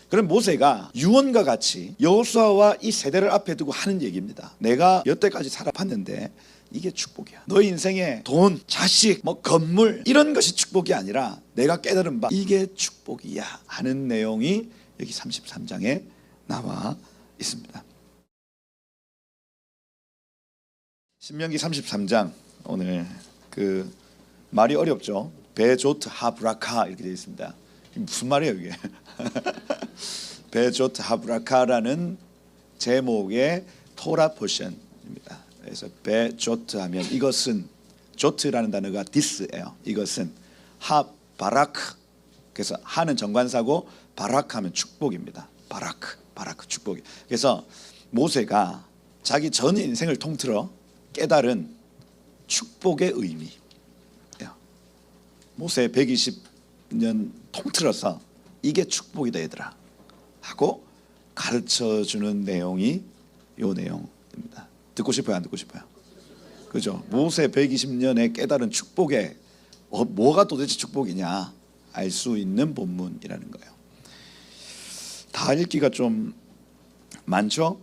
그럼 모세가 유언과 같이 여호수아와 이 세대를 앞에 두고 하는 얘기입니다. 내가 여태까지 살아봤는데 이게 축복이야. 너희 인생에 돈, 자식, 건물 이런 것이 축복이 아니라 내가 깨달은 바 이게 축복이야 하는 내용이 여기 33장에 나와 있습니다. 신명기 33장, 오늘 말이 어렵죠. 베조트 하브라카 이렇게 되어 있습니다. 무슨 말이에요 이게? 베조트 하브라카라는 제목의 토라 포션입니다. 그래서 베조트 하면 이것은, 조트라는 단어가 디스예요. 이것은 하바라크, 그래서 하는 정관사고 바라크 하면 축복입니다. 바라크 축복이. 그래서 모세가 자기 전 인생을 통틀어 깨달은 축복의 의미, 모세 120년 통틀어서 이게 축복이다 얘들아 하고 가르쳐주는 내용이 이 내용입니다. 듣고 싶어요 안 듣고 싶어요? 그죠? 모세 120년의 깨달은 축복에 뭐가 도대체 축복이냐 알 수 있는 본문이라는 거예요. 다 읽기가 좀 많죠?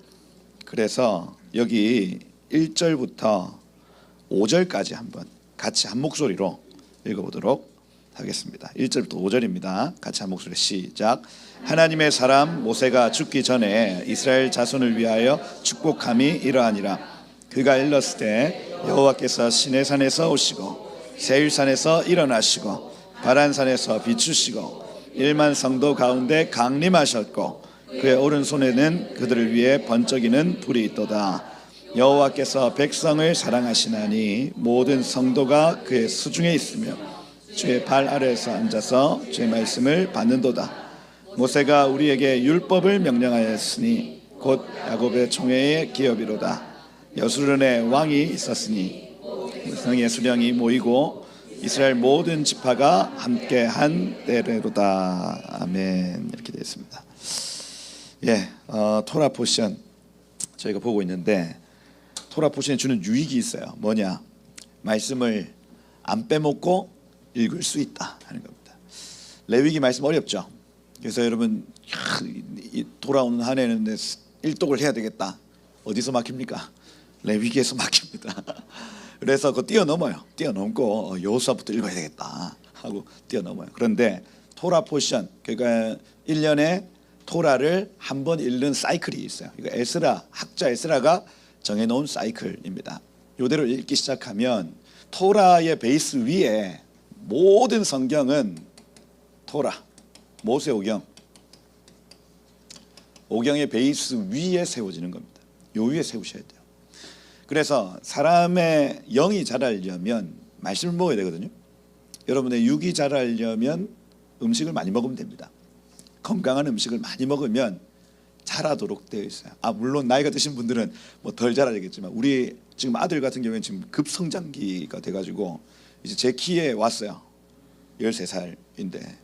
그래서 여기 1절부터 5절까지 한번 같이 한 목소리로 읽어보도록 하겠습니다. 1절부터 5절입니다. 같이 한 목소리 시작. 하나님의 사람 모세가 죽기 전에 이스라엘 자손을 위하여 축복함이 이러하니라. 그가 일렀을 때 여호와께서 시내산에서 오시고 세일산에서 일어나시고 바란산에서 비추시고 1만 성도 가운데 강림하셨고 그의 오른손에는 그들을 위해 번쩍이는 불이 있도다. 여호와께서 백성을 사랑하시나니 모든 성도가 그의 수중에 있으며 주의 발 아래에서 앉아서 주의 말씀을 받는도다. 모세가 우리에게 율법을 명령하였으니 곧 야곱의 총회의 기업이로다. 여수론에 왕이 있었으니 백성의 수령이 모이고 이스라엘 모든 지파가 함께한 때로다. 아멘. 이렇게 되어 있습니다. 토라 포션 저희가 보고 있는데 토라 포션이 주는 유익이 있어요. 뭐냐? 말씀을 안 빼먹고 읽을 수 있다 하는 겁니다. 레위기 말씀 어렵죠? 그래서 여러분 돌아오는 한 해는 일독을 해야 되겠다. 어디서 막힙니까? 레위기에서 막힙니다. 그래서 그거 뛰어넘어요. 뛰어넘고 여호수아부터 읽어야 되겠다 하고 뛰어넘어요. 그런데 토라 포션, 그러니까 1년에 토라를 한 번 읽는 사이클이 있어요. 이거 학자 에스라가 정해놓은 사이클입니다. 이대로 읽기 시작하면 토라의 베이스 위에 모든 성경은 토라, 모세 오경의 베이스 위에 세워지는 겁니다. 요 위에 세우셔야 돼요. 그래서 사람의 영이 자라려면 말씀을 먹어야 되거든요. 여러분의 육이 자라려면 음식을 많이 먹으면 됩니다. 건강한 음식을 많이 먹으면 자라도록 되어 있어요. 물론 나이가 드신 분들은 덜 자라야겠지만 우리 지금 아들 같은 경우에는 지금 급성장기가 돼가지고 이제 제 키에 왔어요. 13살인데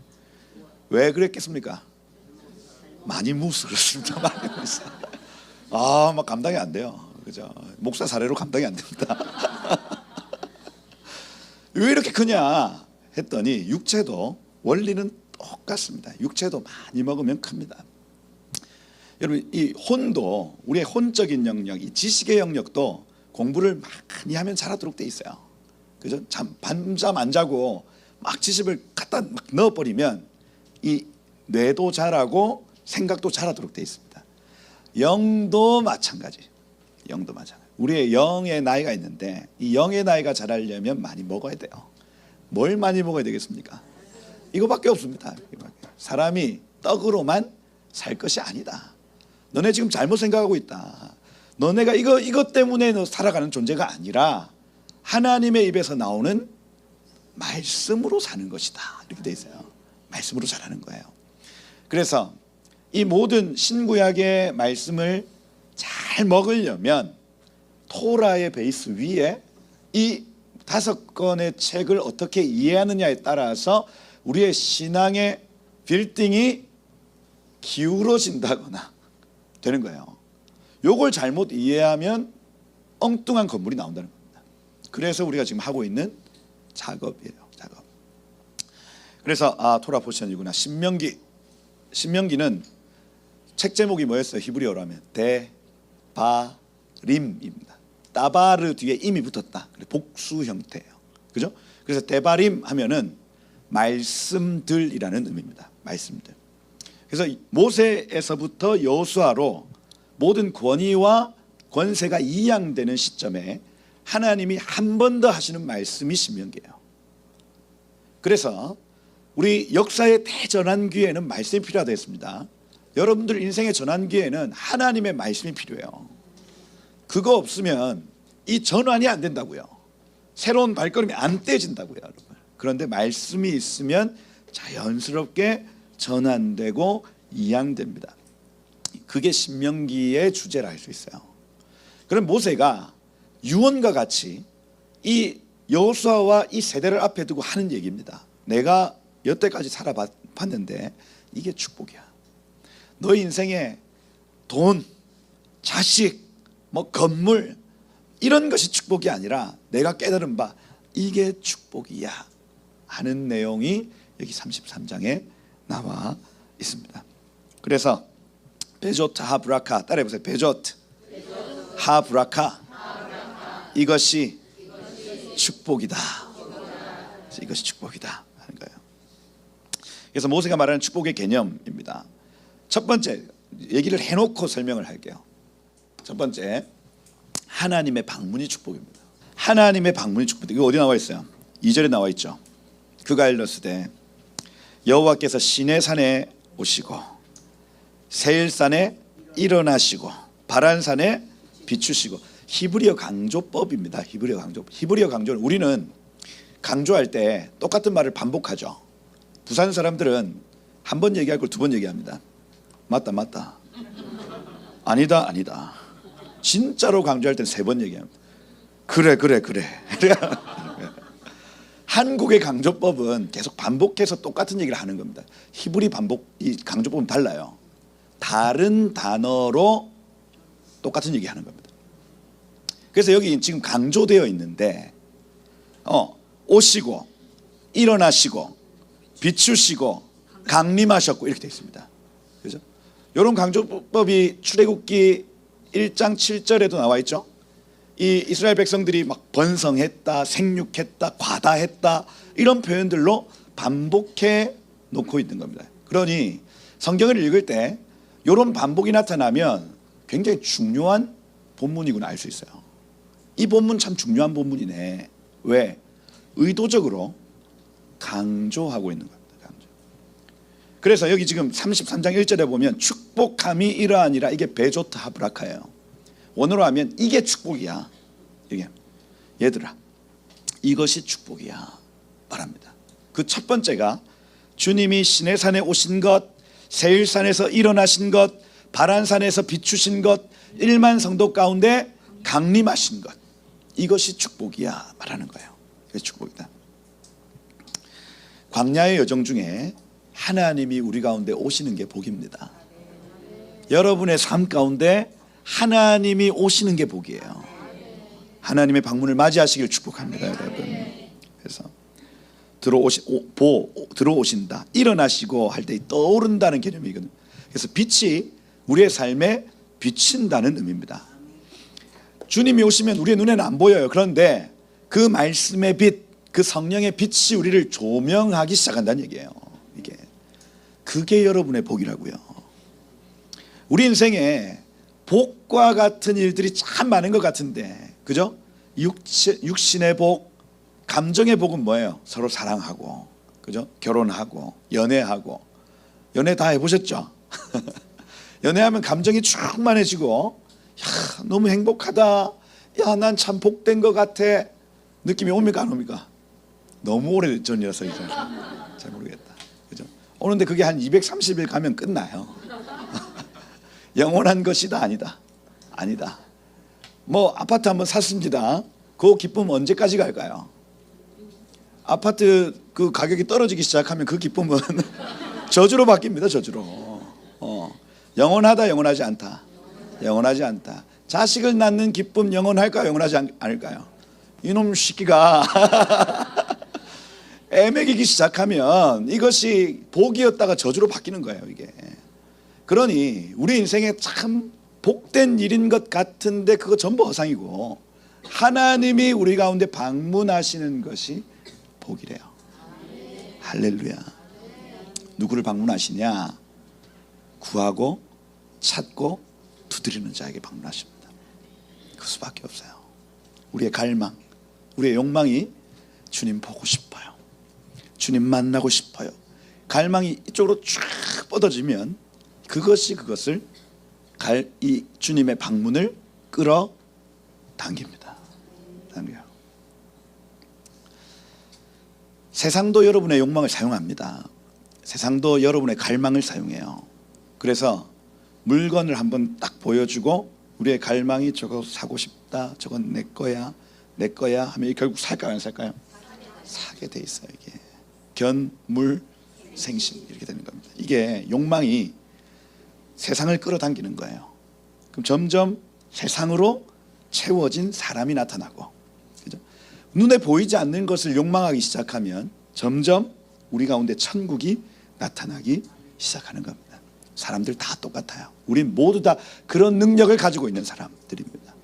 왜 그랬겠습니까? 많이 무서 그렇습니다. 많이 무서. 막 감당이 안 돼요. 그죠? 목사 사례로 감당이 안 됩니다. 왜 이렇게 크냐 했더니 육체도 원리는 똑같습니다. 육체도 많이 먹으면 큽니다. 여러분 이 혼도 우리의 혼적인 영역, 이 지식의 영역도 공부를 많이 하면 자라도록 돼 있어요. 그죠? 밤잠 안 자고 막 지식을 갖다 막 넣어버리면 이 뇌도 자라고 생각도 자라도록 돼 있습니다. 영도 마찬가지. 우리의 영의 나이가 있는데 이 영의 나이가 자라려면 많이 먹어야 돼요. 뭘 많이 먹어야 되겠습니까? 이거밖에 없습니다. 사람이 떡으로만 살 것이 아니다. 너네 지금 잘못 생각하고 있다. 너네가 이것 때문에 너 살아가는 존재가 아니라 하나님의 입에서 나오는 말씀으로 사는 것이다. 이렇게 돼 있어요. 말씀으로 자라는 거예요. 그래서 이 모든 신구약의 말씀을 잘 먹으려면 토라의 베이스 위에 이 5권의 책을 어떻게 이해하느냐에 따라서 우리의 신앙의 빌딩이 기울어진다거나 되는 거예요. 요걸 잘못 이해하면 엉뚱한 건물이 나온다는 겁니다. 그래서 우리가 지금 하고 있는 작업이에요. 작업. 그래서 토라 포션이구나. 신명기는 책 제목이 뭐였어요? 히브리어로 하면 데바림입니다. 따바르 뒤에 임이 붙었다. 복수 형태예요. 그죠? 그래서 데바림 하면은 말씀들이라는 의미입니다. 말씀들. 그래서 모세에서부터 여호수아로 모든 권위와 권세가 이양되는 시점에 하나님이 한 번 더 하시는 말씀이 신명기예요. 그래서 우리 역사의 대전환기에는 말씀이 필요하다 했습니다. 여러분들 인생의 전환기에는 하나님의 말씀이 필요해요. 그거 없으면 이 전환이 안 된다고요. 새로운 발걸음이 안 떼진다고요, 여러분. 그런데 말씀이 있으면 자연스럽게 전환되고 이양됩니다. 그게 신명기의 주제라 할 수 있어요. 그럼 모세가 유언과 같이 이 여호수아와 이 세대를 앞에 두고 하는 얘기입니다. 내가 여태까지 살아봤는데 이게 축복이야. 너 인생에 돈, 자식, 뭐 건물 이런 것이 축복이 아니라 내가 깨달은 바 이게 축복이야 하는 내용이 여기 33장에 나와 있습니다. 그래서 베조트 하브라카 따라해보세요. 베조트 하브라카 이것이 축복이다. 이것이 축복이다 하는 거예요. 그래서 모세가 말하는 축복의 개념입니다. 첫 번째 얘기를 해놓고 설명을 할게요. 첫 번째 하나님의 방문이 축복입니다. 하나님의 방문이 축복입니다. 이거 어디 나와 있어요? 2절에 나와 있죠. 그가 일렀으되 여호와께서 시내산에 오시고 세일산에 일어나시고 바란산에 비추시고. 히브리어 강조법입니다. 히브리어 강조. 히브리어 강조는 우리는 강조할 때 똑같은 말을 반복하죠. 부산 사람들은 한 번 얘기할 걸 두 번 얘기합니다. 맞다 맞다. 아니다 아니다. 진짜로 강조할 때는 세 번 얘기합니다. 그래 그래 그래. 한국의 강조법은 계속 반복해서 똑같은 얘기를 하는 겁니다. 히브리 반복 이 강조법은 달라요. 다른 단어로 똑같은 얘기 하는 겁니다. 그래서 여기 지금 강조되어 있는데 오시고 일어나시고 비추시고 강림하셨고 이렇게 되어 있습니다. 그죠? 이런 강조법이 출애굽기 1장 7절에도 나와 있죠. 이 이스라엘 백성들이 막 번성했다, 생육했다, 과다했다 이런 표현들로 반복해 놓고 있는 겁니다. 그러니 성경을 읽을 때 이런 반복이 나타나면 굉장히 중요한 본문이구나 알 수 있어요. 이 본문 참 중요한 본문이네. 왜? 의도적으로 강조하고 있는 겁니다. 강조. 그래서 여기 지금 33장 1절에 보면 축복함이 이러하니라. 이게 베조트 하브라카예요. 원어로 하면 이게 축복이야. 이게 얘들아 이것이 축복이야 말합니다. 그 첫 번째가 주님이 시내산에 오신 것, 세일산에서 일어나신 것, 바란산에서 비추신 것, 1만 성도 가운데 강림하신 것, 이것이 축복이야 말하는 거예요. 이것이 축복이다. 광야의 여정 중에 하나님이 우리 가운데 오시는 게 복입니다. 여러분의 삶 가운데 하나님이 오시는 게 복이에요. 하나님의 방문을 맞이하시길 축복합니다, 여러분. 그래서 들어오신다, 일어나시고 할 때 떠오른다는 개념이거든요. 그래서 빛이 우리의 삶에 비친다는 의미입니다. 주님이 오시면 우리의 눈에는 안 보여요. 그런데 그 말씀의 빛, 그 성령의 빛이 우리를 조명하기 시작한다는 얘기예요. 그게 여러분의 복이라고요. 우리 인생에 복과 같은 일들이 참 많은 것 같은데, 그죠? 육신의 복, 감정의 복은 뭐예요? 서로 사랑하고, 그죠? 결혼하고, 연애하고. 연애 다 해보셨죠? 연애하면 감정이 충만해지고, 야, 너무 행복하다. 야, 난 참 복된 것 같아. 느낌이 옵니까 안 옵니까? 너무 오래 전이라서 이제 잘 모르겠다. 그죠? 오는데 그게 한 230일 가면 끝나요. 영원한 것이다 아니다. 아니다. 뭐 아파트 한번 샀습니다. 그 기쁨 언제까지 갈까요? 아파트 그 가격이 떨어지기 시작하면 그 기쁨은 저주로 바뀝니다. 저주로. 영원하다 영원하지 않다. 영원하지 않다. 자식을 낳는 기쁨 영원할까요? 영원하지 않을까요? 이놈 새끼가 애 먹이기 시작하면 이것이 복이었다가 저주로 바뀌는 거예요. 이게. 그러니 우리 인생에 참 복된 일인 것 같은데 그거 전부 허상이고, 하나님이 우리 가운데 방문하시는 것이 복이래요. 할렐루야. 누구를 방문하시냐? 구하고 찾고 두드리는 자에게 방문하십니다. 그 수밖에 없어요. 우리의 갈망, 우리의 욕망이 주님 보고 싶어요. 주님 만나고 싶어요. 갈망이 이쪽으로 쫙 뻗어지면 그것을 이 주님의 방문을 끌어당깁니다. 당겨요. 세상도 여러분의 욕망을 사용합니다. 세상도 여러분의 갈망을 사용해요. 그래서 물건을 한번 딱 보여주고 우리의 갈망이 저거 사고 싶다, 저건 내 거야, 내 거야 하면 결국 살까요, 안 살까요? 사게 돼 있어요. 이게 견물생심 이렇게 되는 겁니다. 이게 욕망이 세상을 끌어당기는 거예요. 그럼 점점 세상으로 채워진 사람이 나타나고, 그죠? 눈에 보이지 않는 것을 욕망하기 시작하면 점점 우리 가운데 천국이 나타나기 시작하는 겁니다. 사람들 다 똑같아요. 우린 모두 다 그런 능력을 가지고 있는 사람들입니다.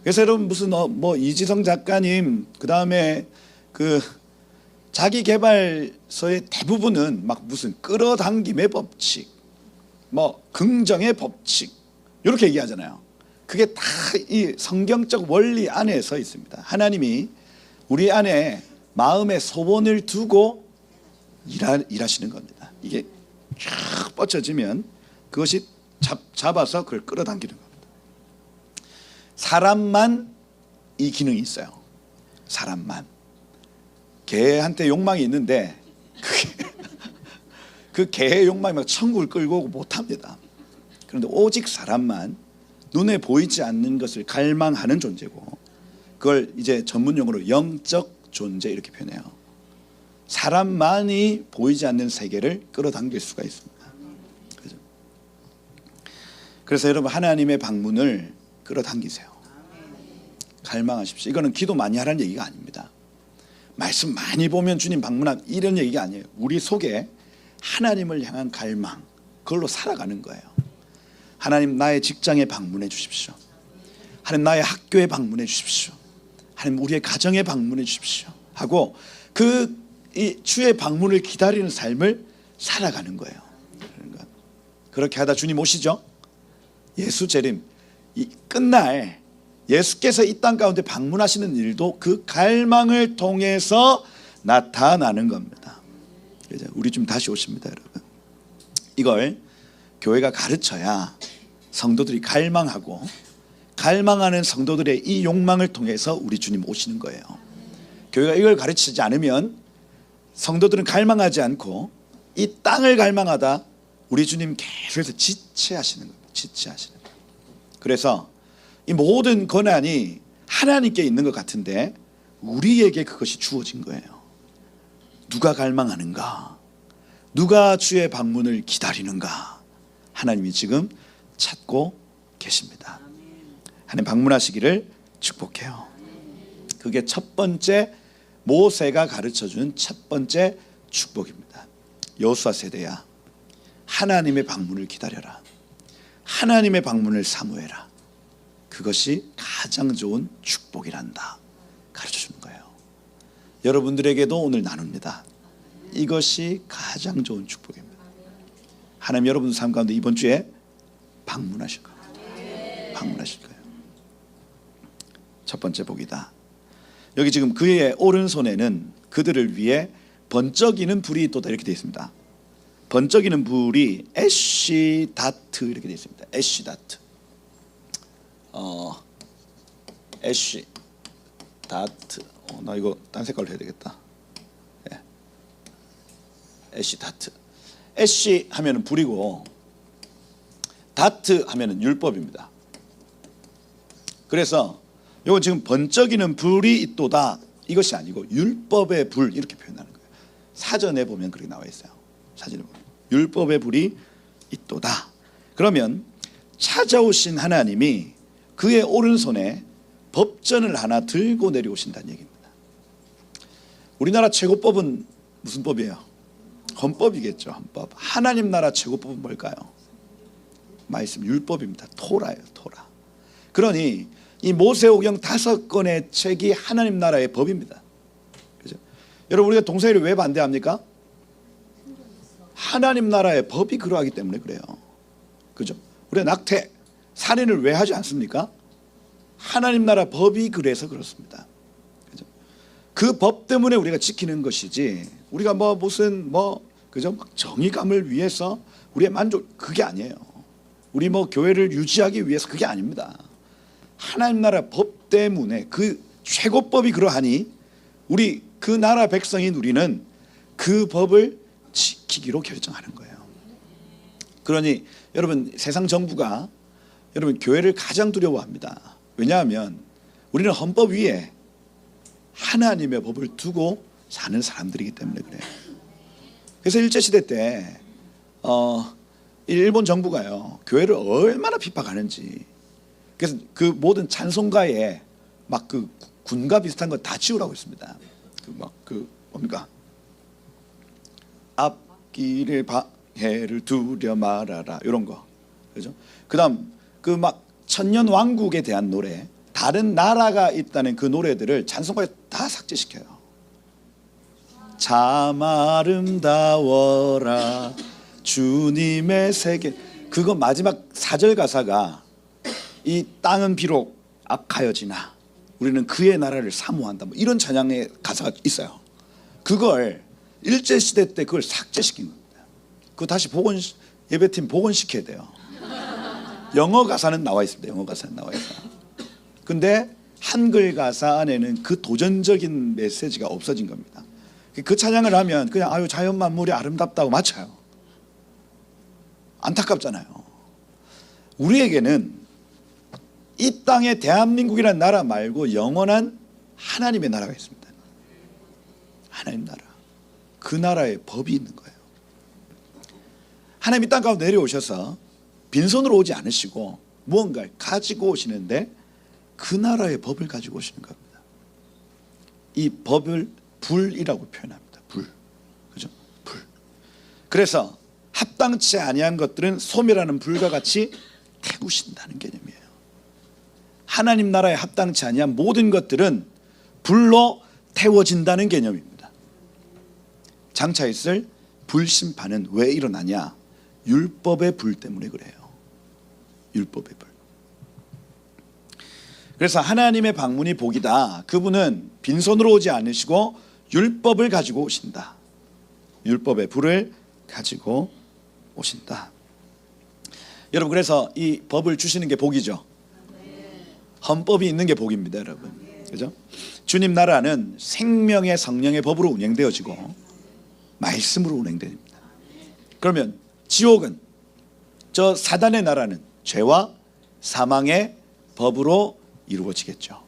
그래서 여러분 무슨 이지성 작가님, 그 다음에 그 자기 개발서의 대부분은 막 무슨 끌어당김의 법칙, 뭐 긍정의 법칙 이렇게 얘기하잖아요. 그게 다 이 성경적 원리 안에서 있습니다. 하나님이 우리 안에 마음의 소원을 두고 일하시는 겁니다. 이게 쫙 뻗쳐지면 그것이 잡아서 그걸 끌어당기는 겁니다. 사람만 이 기능이 있어요. 사람만. 개한테 욕망이 있는데 그 개의 욕망이 막 천국을 끌고 오고 못합니다. 그런데 오직 사람만 눈에 보이지 않는 것을 갈망하는 존재고, 그걸 이제 전문용어로 영적 존재 이렇게 표현해요. 사람만이 보이지 않는 세계를 끌어당길 수가 있습니다. 그죠? 그래서 여러분 하나님의 방문을 끌어당기세요. 갈망하십시오. 이거는 기도 많이 하라는 얘기가 아닙니다. 말씀 많이 보면 주님 방문한 이런 얘기가 아니에요. 우리 속에 하나님을 향한 갈망, 그걸로 살아가는 거예요. 하나님 나의 직장에 방문해 주십시오. 하나님 나의 학교에 방문해 주십시오. 하나님 우리의 가정에 방문해 주십시오 하고 이 주의 방문을 기다리는 삶을 살아가는 거예요. 그렇게 하다 주님 오시죠. 예수 재림 끝날 예수께서 이 땅 가운데 방문하시는 일도 그 갈망을 통해서 나타나는 겁니다. 우리 좀 다시 오십니다, 여러분. 이걸 교회가 가르쳐야 성도들이 갈망하고, 갈망하는 성도들의 이 욕망을 통해서 우리 주님 오시는 거예요. 교회가 이걸 가르치지 않으면 성도들은 갈망하지 않고 이 땅을 갈망하다 우리 주님 계속해서 지체하시는 겁니다. 지체하시는 거예요. 그래서 이 모든 권한이 하나님께 있는 것 같은데 우리에게 그것이 주어진 거예요. 누가 갈망하는가? 누가 주의 방문을 기다리는가? 하나님이 지금 찾고 계십니다. 하나님 방문하시기를 축복해요. 그게 첫 번째 모세가 가르쳐준 첫 번째 축복입니다. 여호수아 세대야, 하나님의 방문을 기다려라. 하나님의 방문을 사모해라. 그것이 가장 좋은 축복이란다 가르쳐주는 거예요. 여러분들에게도 오늘 나눕니다. 이것이 가장 좋은 축복입니다. 하나님 여러분 삶 가운데 이번 주에 방문하실 거예요. 방문하실 거예요. 첫 번째 복이다. 여기 지금 그의 오른손에는 그들을 위해 번쩍이는 불이 있도다 이렇게 되어 있습니다. 번쩍이는 불이 애쉬다트 이렇게 되어 있습니다. 애쉬다트. 애쉬다트. 나 이거 딴 색깔로 해야 되겠다. 네. 애쉬다트. 애쉬 하면은 불이고 다트 하면은 율법입니다. 그래서 이거 지금 번쩍이는 불이 있도다 이것이 아니고 율법의 불 이렇게 표현하는 거예요. 사전에 보면 그렇게 나와 있어요. 사전에 보면 율법의 불이 있도다. 그러면 찾아오신 하나님이 그의 오른손에 법전을 하나 들고 내려오신다는 얘기입니다. 우리나라 최고법은 무슨 법이에요? 헌법이겠죠. 헌법. 하나님 나라 최고법은 뭘까요? 말씀, 율법입니다. 토라예요, 토라. 그러니 이 모세오경 5권의 책이 하나님 나라의 법입니다. 그죠? 여러분, 우리가 동성애를 왜 반대합니까? 하나님 나라의 법이 그러하기 때문에 그래요. 그죠? 우리가 낙태, 살인을 왜 하지 않습니까? 하나님 나라 법이 그래서 그렇습니다. 그죠? 그 법 때문에 우리가 지키는 것이지, 우리가 그죠? 막 정의감을 위해서 우리의 만족, 그게 아니에요. 우리 교회를 유지하기 위해서 그게 아닙니다. 하나님 나라 법 때문에, 그 최고법이 그러하니 우리 그 나라 백성인 우리는 그 법을 지키기로 결정하는 거예요. 그러니 여러분, 세상 정부가 여러분 교회를 가장 두려워합니다. 왜냐하면 우리는 헌법 위에 하나님의 법을 두고 사는 사람들이기 때문에 그래요. 그래서 일제시대 때 일본 정부가요, 교회를 얼마나 핍박하는지. 그래서 그 모든 찬송가에 막 그 군가 비슷한 거 다 지우라고 했습니다. 뭡니까? 앞길을 방해를 두려 말아라, 이런 거. 그죠? 그다음 그 막 천년 왕국에 대한 노래, 다른 나라가 있다는 그 노래들을 찬송가에 다 삭제시켜요. 참 아름다워라 주님의 세계. 그거 마지막 4절 가사가 이 땅은 비록 악하여지나 우리는 그의 나라를 사모한다, 이런 찬양의 가사가 있어요. 그걸 일제시대 때 그걸 삭제시킨 겁니다. 그거 다시 예배팀 복원시켜야 돼요. 영어 가사는 나와 있습니다. 영어 가사는 나와 있어요. 근데 한글 가사 안에는 그 도전적인 메시지가 없어진 겁니다. 그 찬양을 하면 그냥 자연 만물이 아름답다고 맞춰요. 안타깝잖아요. 우리에게는 이 땅에 대한민국이라는 나라 말고 영원한 하나님의 나라가 있습니다. 하나님 나라. 그 나라의 법이 있는 거예요. 하나님이 땅 가운데 내려오셔서 빈손으로 오지 않으시고 무언가를 가지고 오시는데 그 나라의 법을 가지고 오시는 겁니다. 이 법을 불이라고 표현합니다. 불. 그죠? 불. 그래서 합당치 아니한 것들은 소멸하는 불과 같이 태우신다는 개념이에요. 하나님 나라에 합당치 아니한 모든 것들은 불로 태워진다는 개념입니다. 장차 있을 불심판은 왜 일어나냐? 율법의 불 때문에 그래요. 율법의 불. 그래서 하나님의 방문이 복이다. 그분은 빈손으로 오지 않으시고 율법을 가지고 오신다. 율법의 불을 가지고 오신다. 여러분, 그래서 이 법을 주시는 게 복이죠. 헌법이 있는 게 복입니다, 여러분. 그죠? 주님 나라는 생명의 성령의 법으로 운행되어지고 말씀으로 운행됩니다. 그러면 지옥은, 저 사단의 나라는 죄와 사망의 법으로 이루어지겠죠.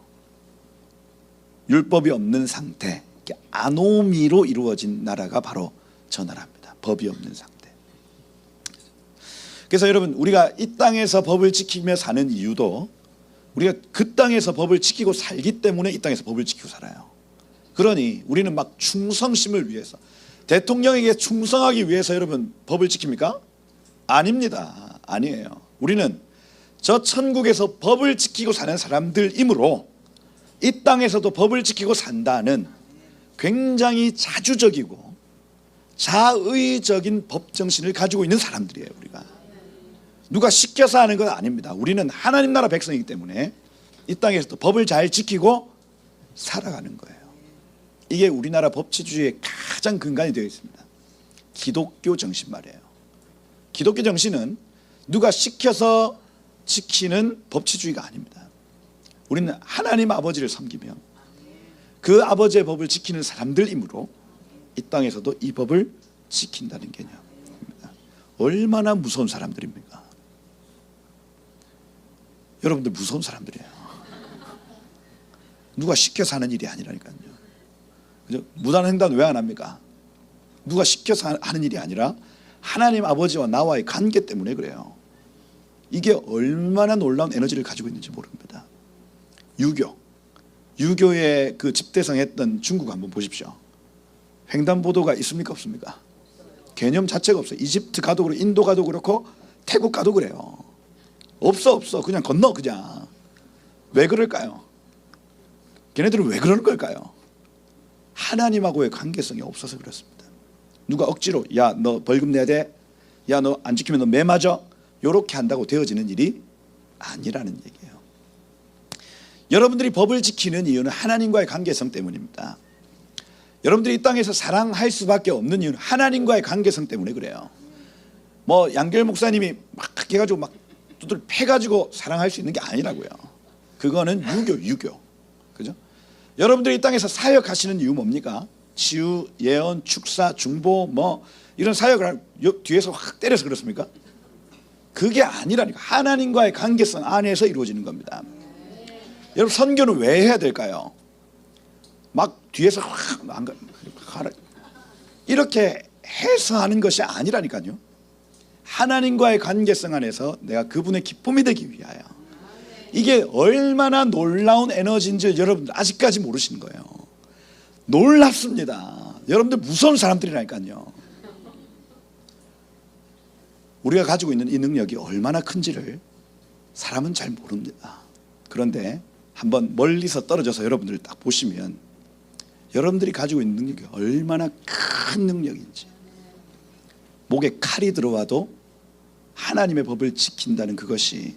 율법이 없는 상태, 아노미로 이루어진 나라가 바로 저 나라입니다. 법이 없는 상태. 그래서 여러분, 우리가 이 땅에서 법을 지키며 사는 이유도 우리가 그 땅에서 법을 지키고 살기 때문에 이 땅에서 법을 지키고 살아요. 그러니 우리는 막 충성심을 위해서, 대통령에게 충성하기 위해서 여러분 법을 지킵니까? 아닙니다. 아니에요. 우리는 저 천국에서 법을 지키고 사는 사람들이므로 이 땅에서도 법을 지키고 산다는 굉장히 자주적이고 자의적인 법정신을 가지고 있는 사람들이에요. 우리가 누가 시켜서 하는 건 아닙니다. 우리는 하나님 나라 백성이기 때문에 이 땅에서도 법을 잘 지키고 살아가는 거예요. 이게 우리나라 법치주의의 가장 근간이 되어 있습니다. 기독교 정신 말이에요. 기독교 정신은 누가 시켜서 지키는 법치주의가 아닙니다. 우리는 하나님 아버지를 섬기며 그 아버지의 법을 지키는 사람들이므로 이 땅에서도 이 법을 지킨다는 개념입니다. 얼마나 무서운 사람들입니까? 여러분들 무서운 사람들이에요. 누가 시켜서 하는 일이 아니라니까요. 그죠? 무단횡단 왜 안 합니까? 누가 시켜서 하는 일이 아니라 하나님 아버지와 나와의 관계 때문에 그래요. 이게 얼마나 놀라운 에너지를 가지고 있는지 모릅니다. 유교의 그 집대성 했던 중국 한번 보십시오. 횡단보도가 있습니까, 없습니까? 개념 자체가 없어요. 이집트 가도 그렇고 인도 가도 그렇고 태국 가도 그래요. 없어. 그냥 건너 그냥. 왜 그럴까요? 걔네들은 왜 그러는 걸까요? 하나님하고의 관계성이 없어서 그렇습니다. 누가 억지로 야 너 벌금 내야 돼, 야 너 안 지키면 너 매 맞아, 이렇게 한다고 되어지는 일이 아니라는 얘기예요. 여러분들이 법을 지키는 이유는 하나님과의 관계성 때문입니다. 여러분들이 이 땅에서 사랑할 수밖에 없는 이유는 하나님과의 관계성 때문에 그래요. 뭐 양결 목사님이 막 해가지고 막 두들 패가지고 사랑할 수 있는 게 아니라고요. 그거는 유교. 그죠? 여러분들이 이 땅에서 사역하시는 이유 뭡니까? 치유, 예언, 축사, 중보 뭐 이런 사역을 뒤에서 확 때려서 그렇습니까? 그게 아니라니까. 하나님과의 관계성 안에서 이루어지는 겁니다. 여러분 선교는 왜 해야 될까요? 막 뒤에서 확 이렇게 해서 하는 것이 아니라니까요. 하나님과의 관계성 안에서 내가 그분의 기쁨이 되기 위하여. 이게 얼마나 놀라운 에너지인지 여러분들 아직까지 모르시는 거예요. 놀랍습니다. 여러분들 무서운 사람들이라니까요. 우리가 가지고 있는 이 능력이 얼마나 큰지를 사람은 잘 모릅니다. 그런데 한번 멀리서 떨어져서 여러분들을 딱 보시면 여러분들이 가지고 있는 능력이 얼마나 큰 능력인지, 목에 칼이 들어와도 하나님의 법을 지킨다는 그것이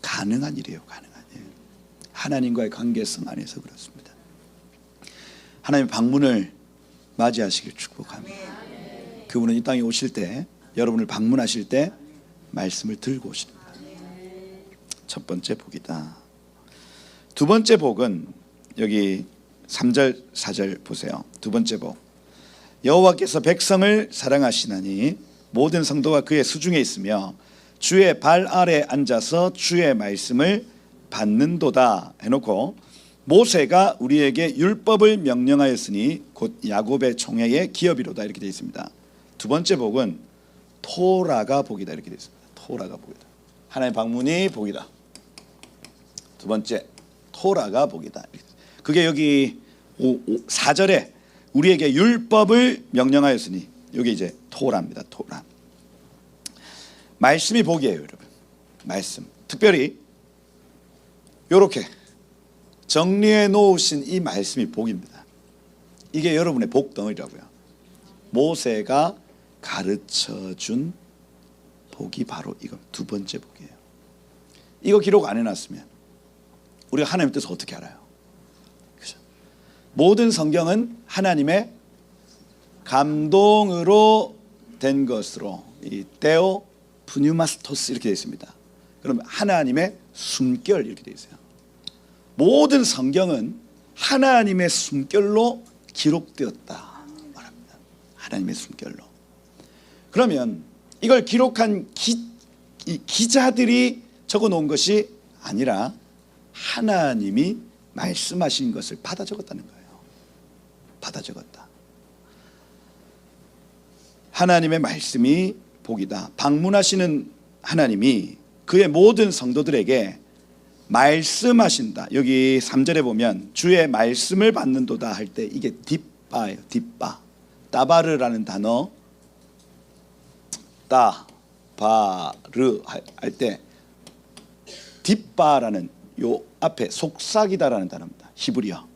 가능한 일이에요. 가능한 일. 하나님과의 관계성 안에서 그렇습니다. 하나님의 방문을 맞이하시길 축복합니다. 그분은 이 땅에 오실 때, 여러분을 방문하실 때 말씀을 들고 오십니다. 첫 번째 복이다. 두 번째 복은 여기 3절 4절 보세요. 두 번째 복. 여호와께서 백성을 사랑하시나니 모든 성도가 그의 수중에 있으며 주의 발 아래 앉아서 주의 말씀을 받는도다 해놓고, 모세가 우리에게 율법을 명령하였으니 곧 야곱의 총회의 기업이로다 이렇게 되어 있습니다. 두 번째 복은 토라가 복이다 이렇게 되어 있습니다. 토라가 복이다. 하나님의 방문이 복이다. 두 번째 토라가 복이다. 그게 여기 4절에 우리에게 율법을 명령하였으니, 여기 이제 토라입니다. 토라. 말씀이 복이에요, 여러분. 말씀. 특별히 이렇게 정리해 놓으신 이 말씀이 복입니다. 이게 여러분의 복덩어리라고요. 모세가 가르쳐 준 복이 바로 이거 두 번째 복이에요. 이거 기록 안 해놨으면 우리가 하나님의 뜻을 어떻게 알아요? 그죠? 모든 성경은 하나님의 감동으로 된 것으로, 이 데오 푸뉴마스토스 이렇게 되어 있습니다. 그러면 하나님의 숨결 이렇게 되어 있어요. 모든 성경은 하나님의 숨결로 기록되었다 말합니다. 하나님의 숨결로. 그러면 이걸 기록한 기자들이 적어놓은 것이 아니라 하나님이 말씀하신 것을 받아 적었다는 거예요. 받아 적었다. 하나님의 말씀이 복이다. 방문하시는 하나님이 그의 모든 성도들에게 말씀하신다. 여기 3절에 보면 주의 말씀을 받는도다 할 때 이게 딥바예요. 딥바. 따바르라는 단어, 따바르 할 때 딥바라는 요 앞에 속삭이다라는 단어입니다. 히브리어.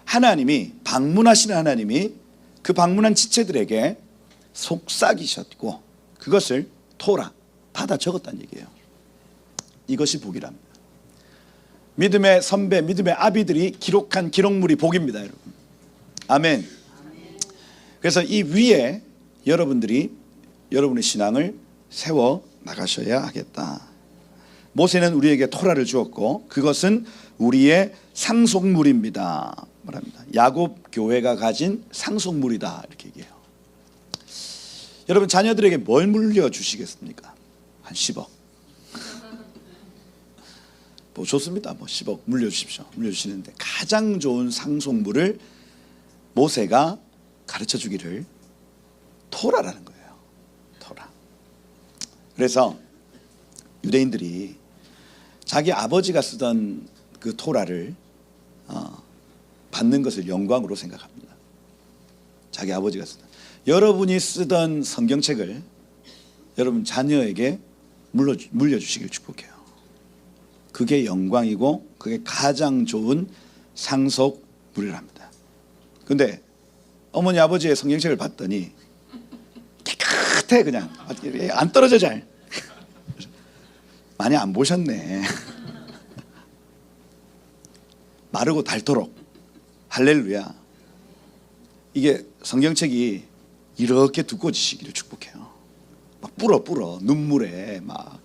하나님이, 방문하시는 하나님이 그 방문한 지체들에게 속삭이셨고 그것을 토라, 받아 적었다는 얘기예요. 이것이 복이랍니다. 믿음의 선배, 믿음의 아비들이 기록한 기록물이 복입니다, 여러분. 아멘. 그래서 이 위에 여러분들이 여러분의 신앙을 세워 나가셔야 하겠다. 모세는 우리에게 토라를 주었고 그것은 우리의 상속물입니다 말합니다. 야곱 교회가 가진 상속물이다 이렇게 얘기해요. 여러분 자녀들에게 뭘 물려주시겠습니까? 한 10억. 뭐 좋습니다. 뭐 10억 물려주십시오. 물려주시는데 가장 좋은 상속물을 모세가 가르쳐 주기를 토라라는 거예요. 토라. 그래서 유대인들이 자기 아버지가 쓰던 그 토라를 받는 것을 영광으로 생각합니다. 자기 아버지가 쓰던, 여러분이 쓰던 성경책을 여러분 자녀에게 물려주시길 축복해요. 그게 영광이고 그게 가장 좋은 상속물이랍니다. 근데 어머니 아버지의 성경책을 봤더니 깨끗해. 그냥 안 떨어져 잘. 많이 안 보셨네. 마르고 닳도록. 할렐루야. 이게 성경책이 이렇게 두꺼워지시기를 축복해요. 막 불어 눈물에 막.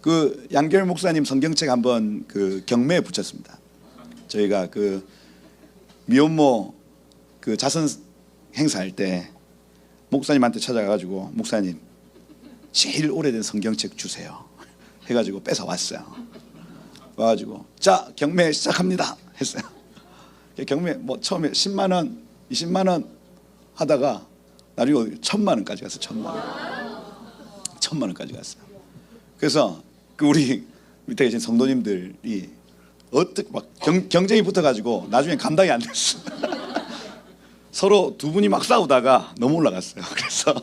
그 양결 목사님 성경책 한번 그 경매에 붙였습니다. 저희가 그 미혼모 그 자선 행사할 때 목사님한테 찾아가가지고 목사님 제일 오래된 성경책 주세요 해가지고 뺏어 왔어요. 와가지고 자 경매 시작합니다 했어요. 경매 뭐 처음에 10만 원, 20만 원 하다가 나중에 1000만 원까지 갔어요. 1000만 원까지 갔어요. 그래서 그 우리 밑에 계신 성도님들이 어떻게 막 경쟁이 붙어가지고 나중에 감당이 안 됐어. 서로 두 분이 막 싸우다가 너무 올라갔어요. 그래서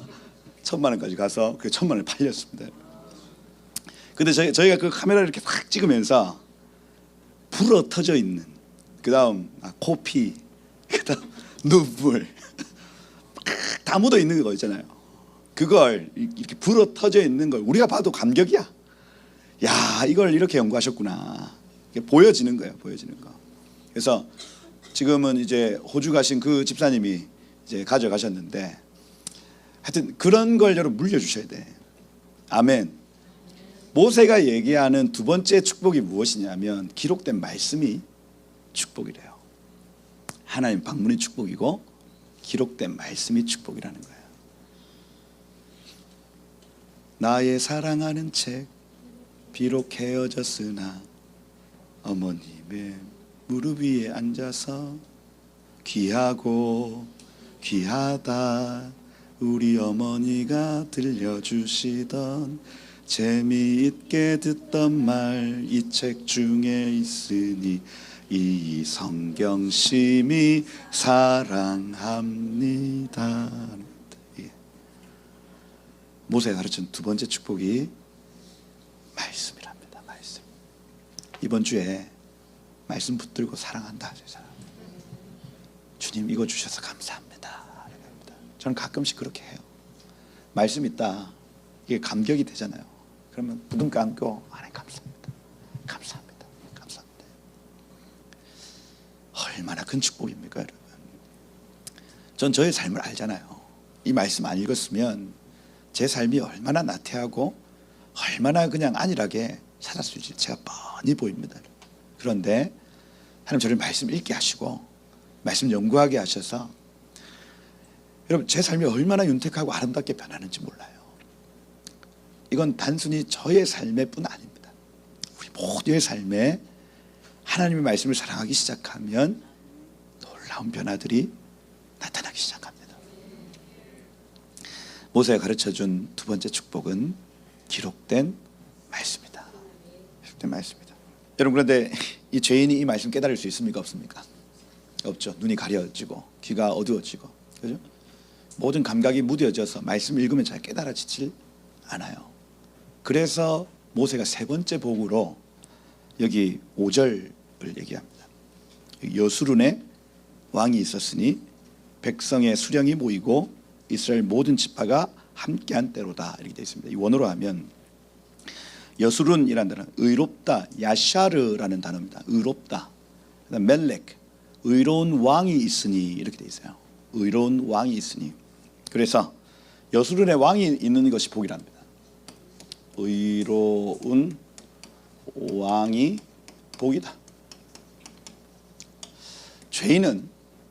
1000만 원까지 가서 그 1000만 원을 팔렸습니다. 근데 저희가 그 카메라를 이렇게 탁 찍으면서 불어 터져 있는, 그 다음 코피, 그 다음 눈물 다 묻어 있는 거 있잖아요. 그걸 이렇게 불어 터져 있는 걸 우리가 봐도 감격이야. 야, 이걸 이렇게 연구하셨구나. 이게 보여지는 거예요. 보여지는 거. 그래서 지금은 이제 호주 가신 그 집사님이 이제 가져가셨는데, 하여튼 그런 걸 여러분 물려주셔야 돼. 아멘. 모세가 얘기하는 두 번째 축복이 무엇이냐면 기록된 말씀이 축복이래요. 하나님 방문이 축복이고 기록된 말씀이 축복이라는 거예요. 나의 사랑하는 책 비록 헤어졌으나 어머님의 무릎 위에 앉아서 귀하고 귀하다 우리 어머니가 들려주시던 재미있게 듣던 말 이 책 중에 있으니 이 성경심이 사랑합니다. 모세가 가르친 두 번째 축복이 말씀이랍니다. 말씀. 이번 주에 말씀 붙들고 사랑한다. 주님 이거 주셔서 감사합니다. 저는 가끔씩 그렇게 해요. 말씀 있다. 이게 감격이 되잖아요. 그러면 부둥켜 안고 하나님 감사합니다. 감사합니다. 감사합니다. 얼마나 큰 축복입니까, 여러분? 전 저의 삶을 알잖아요. 이 말씀 안 읽었으면 제 삶이 얼마나 나태하고 얼마나 그냥 안일하게 살았을지 제가 뻔히 보입니다. 그런데 하나님 저를 말씀 읽게 하시고 말씀 연구하게 하셔서 여러분 제 삶이 얼마나 윤택하고 아름답게 변하는지 몰라요. 이건 단순히 저의 삶의 뿐 아닙니다. 우리 모두의 삶에 하나님의 말씀을 사랑하기 시작하면 놀라운 변화들이 나타나기 시작합니다. 모세가 가르쳐준 두 번째 축복은 기록된 말씀이다. 기록된 말씀이다. 여러분 그런데 이 죄인이 이 말씀 깨달을 수 있습니까? 없습니까? 없죠. 눈이 가려지고 귀가 어두워지고, 그죠? 모든 감각이 무뎌져서 말씀 읽으면 잘 깨달아지질 않아요. 그래서 모세가 세 번째 복으로 여기 5절을 얘기합니다. 여수룬에 왕이 있었으니 백성의 수령이 모이고 이스라엘 모든 지파가 함께한 때로다 이렇게 되어 있습니다. 이 원어로 하면 여수룬이라는 단어는 의롭다, 야샤르라는 단어입니다. 의롭다. 그다음 멜렉, 의로운 왕이 있으니 이렇게 되어 있어요. 의로운 왕이 있으니. 그래서 여수룬에 왕이 있는 것이 복이랍니다. 의로운 왕이 복이다. 죄인은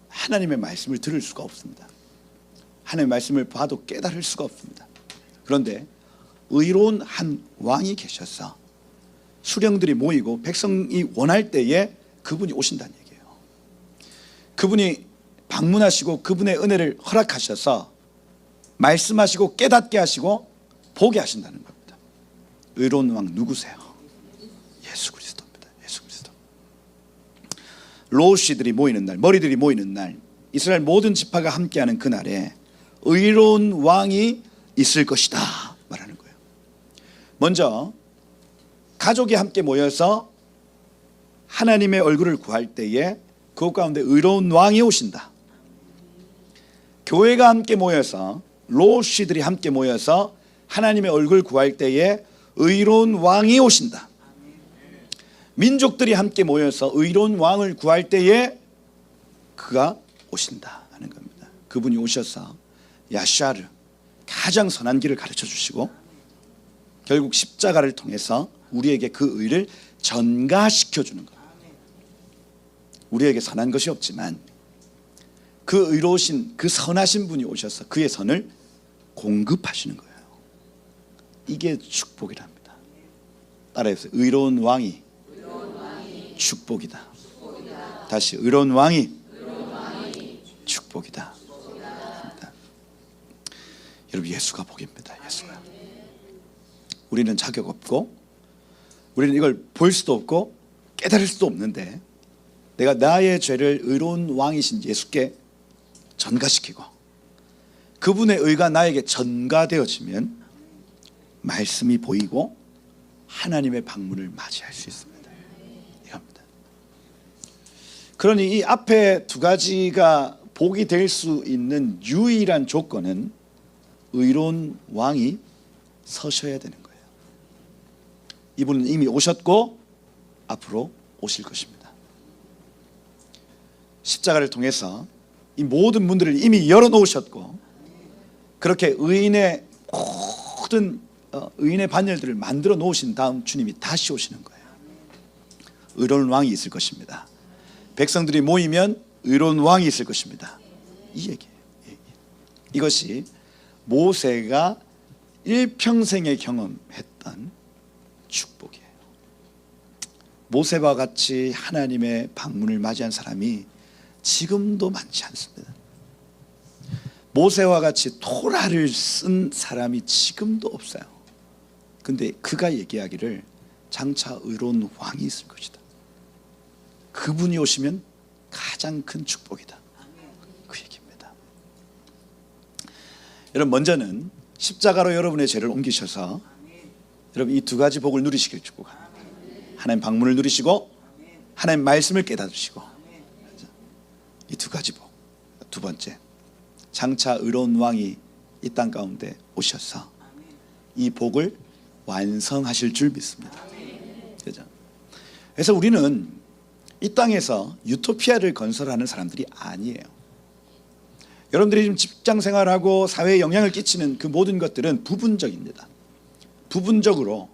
하나님의 말씀을 들을 수가 없습니다. 하나님의 말씀을 봐도 깨달을 수가 없습니다. 그런데 의로운 한 왕이 계셔서 수령들이 모이고 백성이 원할 때에 그분이 오신다는 얘기예요. 그분이 방문하시고 그분의 은혜를 허락하셔서 말씀하시고 깨닫게 하시고 보게 하신다는 겁니다. 의로운 왕 누구세요? 예수 그리스도입니다. 예수 그리스도. 로시들이 모이는 날, 머리들이 모이는 날, 이스라엘 모든 지파가 함께하는 그날에 의로운 왕이 있을 것이다 말하는 거예요. 먼저 가족이 함께 모여서 하나님의 얼굴을 구할 때에 그것 가운데 의로운 왕이 오신다. 교회가 함께 모여서 로시들이 함께 모여서 하나님의 얼굴 구할 때에 의로운 왕이 오신다. 민족들이 함께 모여서 의로운 왕을 구할 때에 그가 오신다 하는 겁니다. 그분이 오셔서 야샤르 가장 선한 길을 가르쳐 주시고 결국 십자가를 통해서 우리에게 그 의를 전가시켜 주는 거예요. 우리에게 선한 것이 없지만 그 의로우신 그 선하신 분이 오셔서 그의 선을 공급하시는 거예요. 이게 축복이랍니다. 따라해보세요. 의로운 왕이 축복이다. 다시 의로운 왕이 축복이다. 여러분 예수가 복입니다. 예수가. 우리는 자격 없고 우리는 이걸 볼 수도 없고 깨달을 수도 없는데 내가 나의 죄를 의로운 왕이신 예수께 전가시키고 그분의 의가 나에게 전가되어지면 말씀이 보이고 하나님의 방문을 맞이할 수 있습니다. 이겁니다. 그러니 이 앞에 두 가지가 복이 될 수 있는 유일한 조건은 의로운 왕이 서셔야 되는 거예요. 이분은 이미 오셨고 앞으로 오실 것입니다. 십자가를 통해서 이 모든 문들을 이미 열어놓으셨고 그렇게 의인의 모든 의인의 반열들을 만들어 놓으신 다음 주님이 다시 오시는 거예요. 의로운 왕이 있을 것입니다. 백성들이 모이면 의로운 왕이 있을 것입니다. 이 얘기예요. 이것이 모세가 일평생에 경험했던 축복이에요. 모세와 같이 하나님의 방문을 맞이한 사람이 지금도 많지 않습니다. 모세와 같이 토라를 쓴 사람이 지금도 없어요. 근데 그가 얘기하기를 장차 의로운 왕이 있을 것이다. 그분이 오시면 가장 큰 축복이다. 그 얘기입니다. 여러분 먼저는 십자가로 여러분의 죄를 옮기셔서 여러분 이 두 가지 복을 누리시길 축복합니다. 하나님 방문을 누리시고 하나님 말씀을 깨닫으시고 이 두 가지 복. 두 번째 장차 의로운 왕이 이 땅 가운데 오셔서 이 복을 완성하실 줄 믿습니다. 그죠? 그래서 우리는 이 땅에서 유토피아를 건설하는 사람들이 아니에요. 여러분들이 지금 직장 생활하고 사회에 영향을 끼치는 그 모든 것들은 부분적입니다. 부분적으로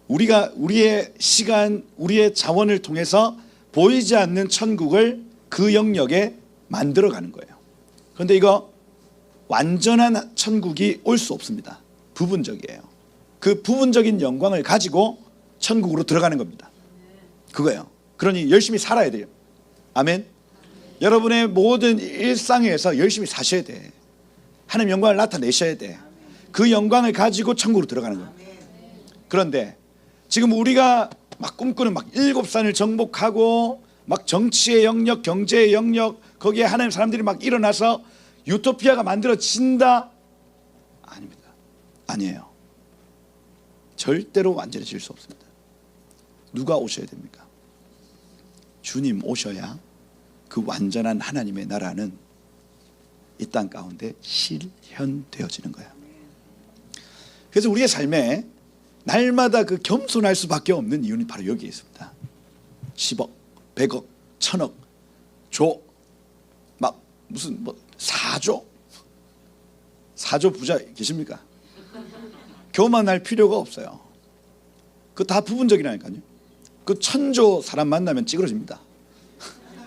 우리가 우리의 시간, 우리의 자원을 통해서 보이지 않는 천국을 그 영역에 만들어가는 거예요. 그런데 이거 완전한 천국이 올 수 없습니다. 부분적이에요. 그 부분적인 영광을 가지고 천국으로 들어가는 겁니다. 그거예요. 그러니 열심히 살아야 돼요. 아멘. 여러분의 모든 일상에서 열심히 사셔야 돼. 하나님 영광을 나타내셔야 돼. 그 영광을 가지고 천국으로 들어가는 거예요. 그런데 지금 우리가 막 꿈꾸는 막 7산을 정복하고 막 정치의 영역, 경제의 영역 거기에 하나님 사람들이 막 일어나서 유토피아가 만들어진다? 아닙니다. 아니에요. 절대로 완전해질 수 없습니다. 누가 오셔야 됩니까? 주님 오셔야 그 완전한 하나님의 나라는 이 땅 가운데 실현되어지는 거예요. 그래서 우리의 삶에 날마다 그 겸손할 수밖에 없는 이유는 바로 여기에 있습니다. 10억, 100억, 1000억, 조, 막 무슨 뭐 4조 부자 계십니까? 교만할 필요가 없어요. 그거 다 부분적이라니까요. 그 1000조 사람 만나면 찌그러집니다.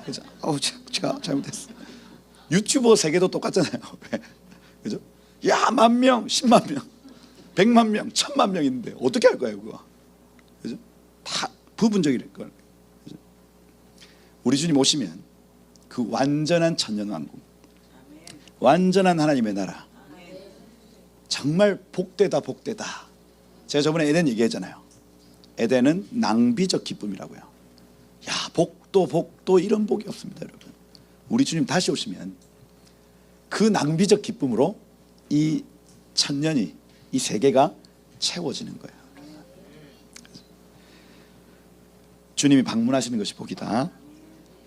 그죠? 제가 잘못했어. 유튜버 세계도 똑같잖아요. 그죠? 야, 10,000명, 100,000명, 100,000명, 10,000,000명 있는데 어떻게 할 거예요, 그거? 그죠? 다 부분적일 걸. 그죠? 우리 주님 오시면 그 완전한 천년왕국, 완전한 하나님의 나라, 정말 복되다, 복되다. 제가 저번에 에덴 얘기했잖아요. 에덴은 낭비적 기쁨이라고요. 야, 복도 이런 복이 없습니다, 여러분. 우리 주님 다시 오시면 그 낭비적 기쁨으로 이 천년이, 이 세계가 채워지는 거예요. 주님이 방문하시는 것이 복이다.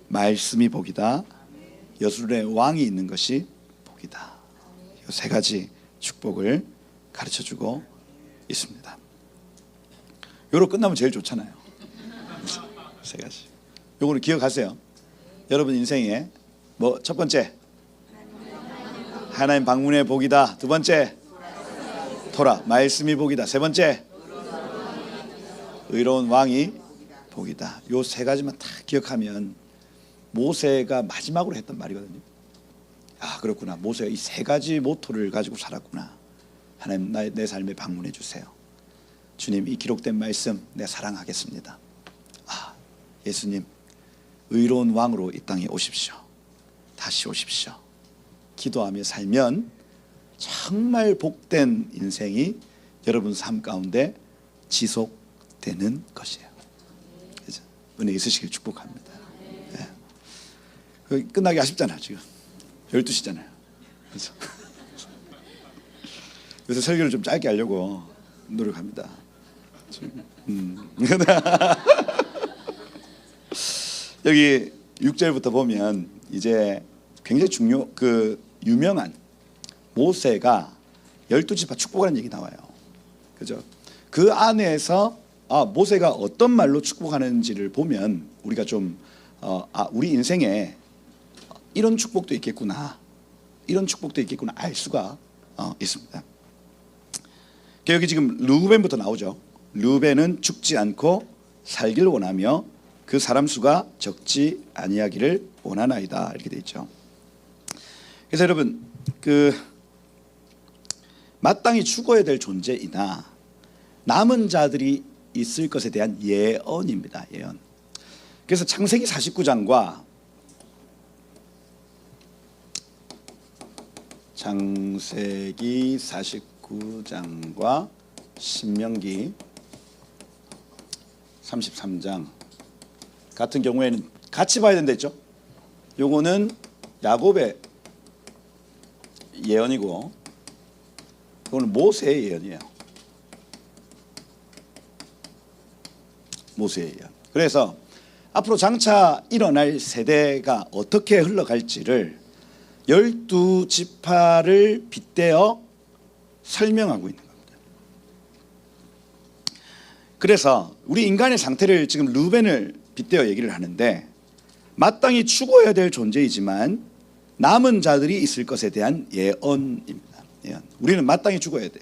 말씀이 복이다. 여술의 왕이 있는 것이 복이다. 이 세 가지 축복을 가르쳐주고 있습니다. 요로 끝나면 제일 좋잖아요. 세 가지. 요거를 기억하세요. 여러분 인생에 뭐 첫 번째 하나님 방문의 복이다. 두 번째 토라 말씀이 복이다. 세 번째 의로운 왕이 복이다. 요 세 가지만 다 기억하면 모세가 마지막으로 했던 말이거든요. 아 그렇구나. 모세가 이 세 가지 모토를 가지고 살았구나. 하나님 내 삶에 방문해 주세요. 주님 이 기록된 말씀 내 사랑하겠습니다. 아 예수님 의로운 왕으로 이 땅에 오십시오. 다시 오십시오. 기도하며 살면 정말 복된 인생이 여러분 삶 가운데 지속되는 것이에요. 그래서 은혜 있으시길 축복합니다. 네. 끝나기 아쉽잖아 지금 12시잖아요. 그래서 요새 설교를 좀 짧게 하려고 노력합니다. 여기 6절부터 보면 이제 굉장히 유명한 모세가 12지파 축복하는 얘기 나와요. 그죠? 그 안에서 모세가 어떤 말로 축복하는지를 보면 우리가 좀 우리 인생에 이런 축복도 있겠구나. 이런 축복도 있겠구나 알 수가 있습니다. 여기 지금 르우벤부터 나오죠. 르우벤은 죽지 않고 살길 원하며 그 사람 수가 적지 아니하기를 원하나이다. 이렇게 돼 있죠. 그래서 여러분 마땅히 죽어야 될 존재이나 남은 자들이 있을 것에 대한 예언입니다. 예언. 그래서 창세기 49장과 창세기 49장과 신명기 33장 같은 경우에는 같이 봐야 된다 했죠. 요거는 야곱의 예언이고 이거는 모세의 예언이에요. 모세의 예언. 그래서 앞으로 장차 일어날 세대가 어떻게 흘러갈지를 12지파를 빗대어 설명하고 있는 겁니다. 그래서 우리 인간의 상태를 지금 르우벤을 빗대어 얘기를 하는데 마땅히 죽어야 될 존재이지만 남은 자들이 있을 것에 대한 예언입니다. 예언. 우리는 마땅히 죽어야 돼.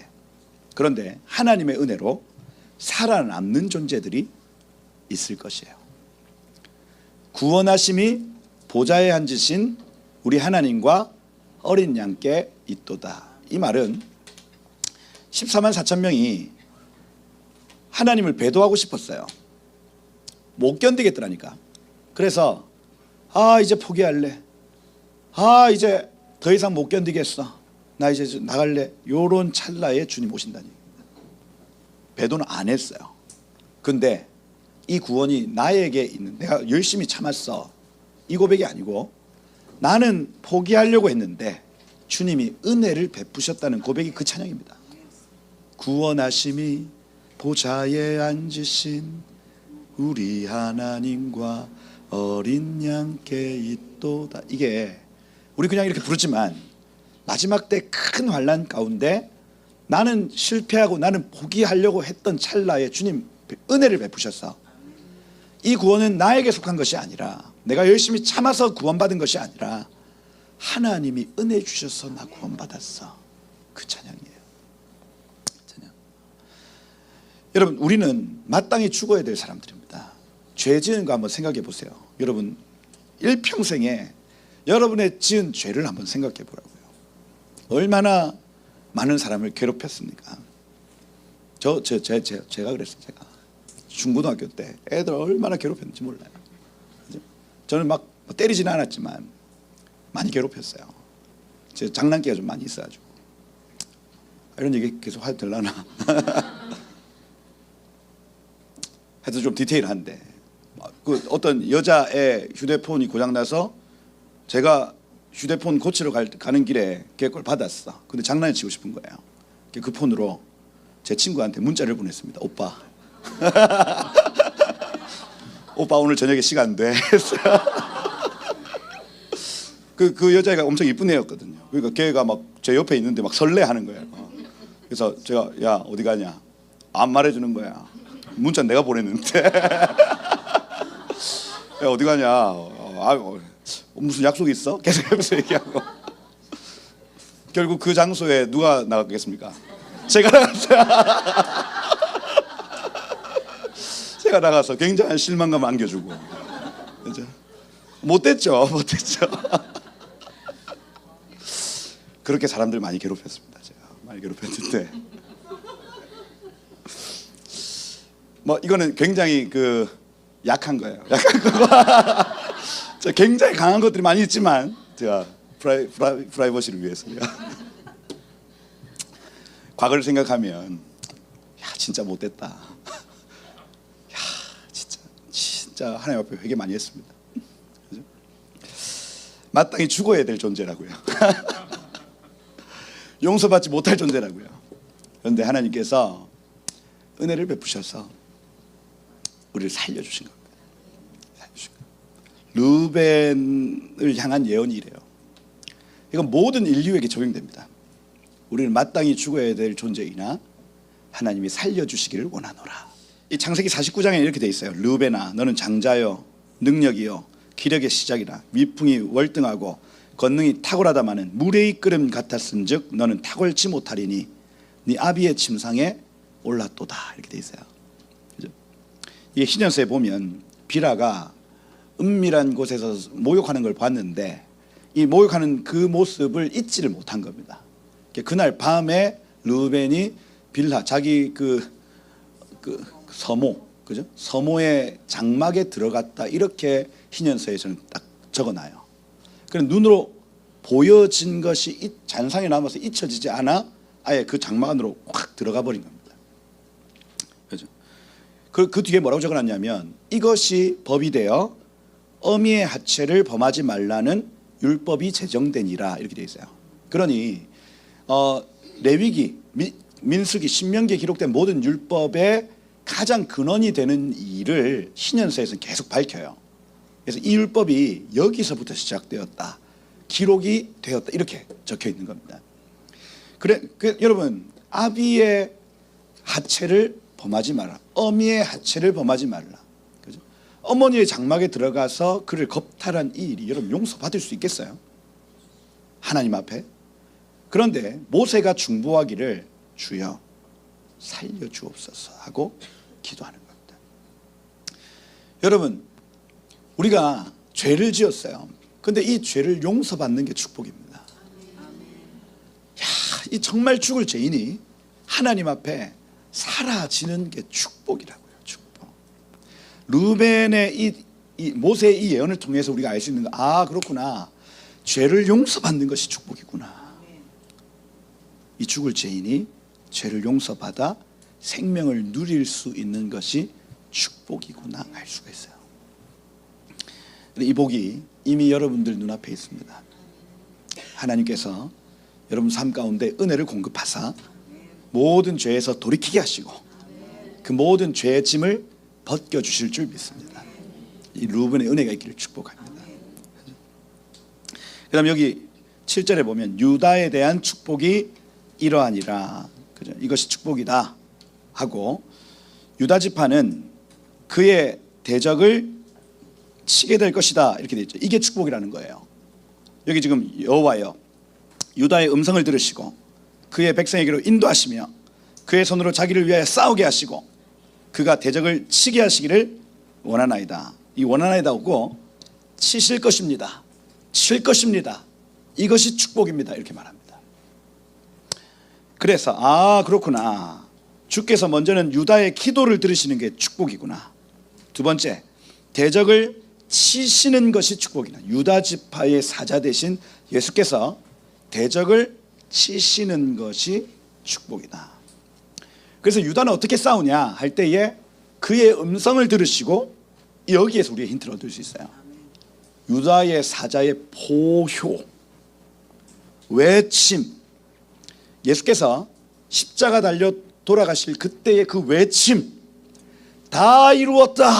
그런데 하나님의 은혜로 살아남는 존재들이 있을 것이에요. 구원하심이 보좌에 앉으신 우리 하나님과 어린 양께 있도다. 이 말은 14만 4천 명이 하나님을 배도하고 싶었어요. 못 견디겠더라니까. 그래서 이제 포기할래. 이제 더 이상 못 견디겠어. 나 이제 나갈래. 요런 찰나에 주님 오신다니. 배도는 안 했어요. 근데 이 구원이 나에게 있는, 내가 열심히 참았어. 이 고백이 아니고 나는 포기하려고 했는데 주님이 은혜를 베푸셨다는 고백이 그 찬양입니다. 구원하심이 보좌에 앉으신 우리 하나님과 어린 양께 있도다. 이게 우리 그냥 이렇게 부르지만 마지막 때 큰 환난 가운데 나는 실패하고 나는 포기하려고 했던 찰나에 주님 은혜를 베푸셨어. 이 구원은 나에게 속한 것이 아니라 내가 열심히 참아서 구원받은 것이 아니라 하나님이 은혜 주셔서 나 구원받았어. 그 찬양이에요. 찬양. 여러분 우리는 마땅히 죽어야 될 사람들입니다. 죄 지은 거 한번 생각해 보세요. 여러분 일평생에 여러분의 지은 죄를 한번 생각해 보라고요. 얼마나 많은 사람을 괴롭혔습니까? 제가 그랬어요. 제가 중고등학교 때 애들 얼마나 괴롭혔는지 몰라요. 저는 막 때리지는 않았지만 많이 괴롭혔어요. 제 장난기가 좀 많이 있어가지고. 이런 얘기 계속 해도 되려나? 하여튼 좀 디테일한데 어떤 여자의 휴대폰이 고장나서 제가 휴대폰 고치러 가는 길에 걔 걸 받았어. 근데 장난을 치고 싶은 거예요. 그 폰으로 제 친구한테 문자를 보냈습니다. 오빠 오빠 오늘 저녁에 시간 돼? 그 여자애가 엄청 이쁜 애였거든요. 그러니까 걔가 막 제 옆에 있는데 막 설레하는 거예요. 그래서 제가 야 어디 가냐? 안 말해주는 거야. 문자 내가 보냈는데. 야 어디 가냐? 무슨 약속 있어? 계속해서 얘기하고. 결국 그 장소에 누가 나갔겠습니까? 제가 나갔어요. 제가 나가서 굉장한 실망감 안겨주고. 그죠? 못됐죠. 그렇게 사람들 많이 괴롭혔습니다. 제가 많이 괴롭혔는데 뭐 이거는 굉장히 그 약한 거예요. 약한 거고 굉장히 강한 것들이 많이 있지만 제가 프라이버시를 위해서 과거를 생각하면 야 진짜 못됐다. 야 진짜 하나님 앞에 회개 많이 했습니다. 그죠? 마땅히 죽어야 될 존재라고요. 용서받지 못할 존재라고요. 그런데 하나님께서 은혜를 베푸셔서 우리를 살려주신 겁니다. 루벤을 향한 예언이 이래요. 이건 모든 인류에게 적용됩니다. 우리는 마땅히 죽어야 될 존재이나 하나님이 살려주시기를 원하노라. 이 창세기 49장에 이렇게 돼 있어요. 루벤아 너는 장자여 능력이여 기력의 시작이라 위풍이 월등하고 권능이 탁월하다마는 물의 이끌음 같았은즉 너는 탁월치 못하리니 네 아비의 침상에 올랐도다. 이렇게 돼 있어요. 그죠? 이게 신현서에 보면 비라가 은밀한 곳에서 모욕하는 걸 봤는데 이 모욕하는 그 모습을 잊지를 못한 겁니다. 그날 밤에 루벤이 빌하 자기 그 서모 그죠? 서모의 장막에 들어갔다 이렇게 신현서에서는 딱 적어놔요. 그럼 눈으로 보여진 것이 잔상에 남아서 잊혀지지 않아 아예 그 장막 안으로 확 들어가 버린 겁니다. 그죠? 그 뒤에 뭐라고 적어놨냐면 이것이 법이 되어 어미의 하체를 범하지 말라는 율법이 제정되니라 이렇게 되어 있어요. 그러니 레위기, 민수기, 신명기에 기록된 모든 율법의 가장 근원이 되는 일을 신현서에서는 계속 밝혀요. 그래서 이 율법이 여기서부터 시작되었다. 기록이 되었다. 이렇게 적혀 있는 겁니다. 여러분 아비의 하체를 범하지 마라. 어미의 하체를 범하지 말라. 그죠? 어머니의 장막에 들어가서 그를 겁탈한 이 일이 여러분 용서받을 수 있겠어요? 하나님 앞에? 그런데 모세가 중보하기를 주여 살려주옵소서 하고 기도하는 겁니다. 여러분 우리가 죄를 지었어요. 근데 이 죄를 용서받는 게 축복입니다. 야, 이 정말 죽을 죄인이 하나님 앞에 사라지는 게 축복이라고요. 축복. 루벤의 이 모세의 이 예언을 통해서 우리가 알 수 있는 거, 아 그렇구나. 죄를 용서받는 것이 축복이구나. 이 죽을 죄인이 죄를 용서받아 생명을 누릴 수 있는 것이 축복이구나 알 수가 있어요. 이 복이 이미 여러분들 눈앞에 있습니다. 하나님께서 여러분 삶 가운데 은혜를 공급하사 모든 죄에서 돌이키게 하시고 그 모든 죄의 짐을 벗겨주실 줄 믿습니다. 이 루벤의 은혜가 있기를 축복합니다. 그 다음 여기 7절에 보면 유다에 대한 축복이 이러하니라. 그죠? 이것이 축복이다 하고 유다 지파는 그의 대적을 치게 될 것이다 이렇게 되어 있죠. 이게 축복이라는 거예요. 여기 지금 여호와여 유다의 음성을 들으시고 그의 백성에게로 인도하시며 그의 손으로 자기를 위하여 싸우게 하시고 그가 대적을 치게 하시기를 원하나이다. 이 원하나이다 하고 치실 것입니다. 칠 것입니다. 이것이 축복입니다. 이렇게 말합니다. 그래서 아 그렇구나. 주께서 먼저는 유다의 기도를 들으시는 게 축복이구나. 두 번째 대적을 치시는 것이 축복이다. 유다 지파의 사자 되신 예수께서 대적을 치시는 것이 축복이다. 그래서 유다는 어떻게 싸우냐 할 때에 그의 음성을 들으시고 여기에서 우리가 힌트를 얻을 수 있어요. 유다의 사자의 포효, 외침. 예수께서 십자가 달려 돌아가실 그때의 그 외침, 다 이루었다.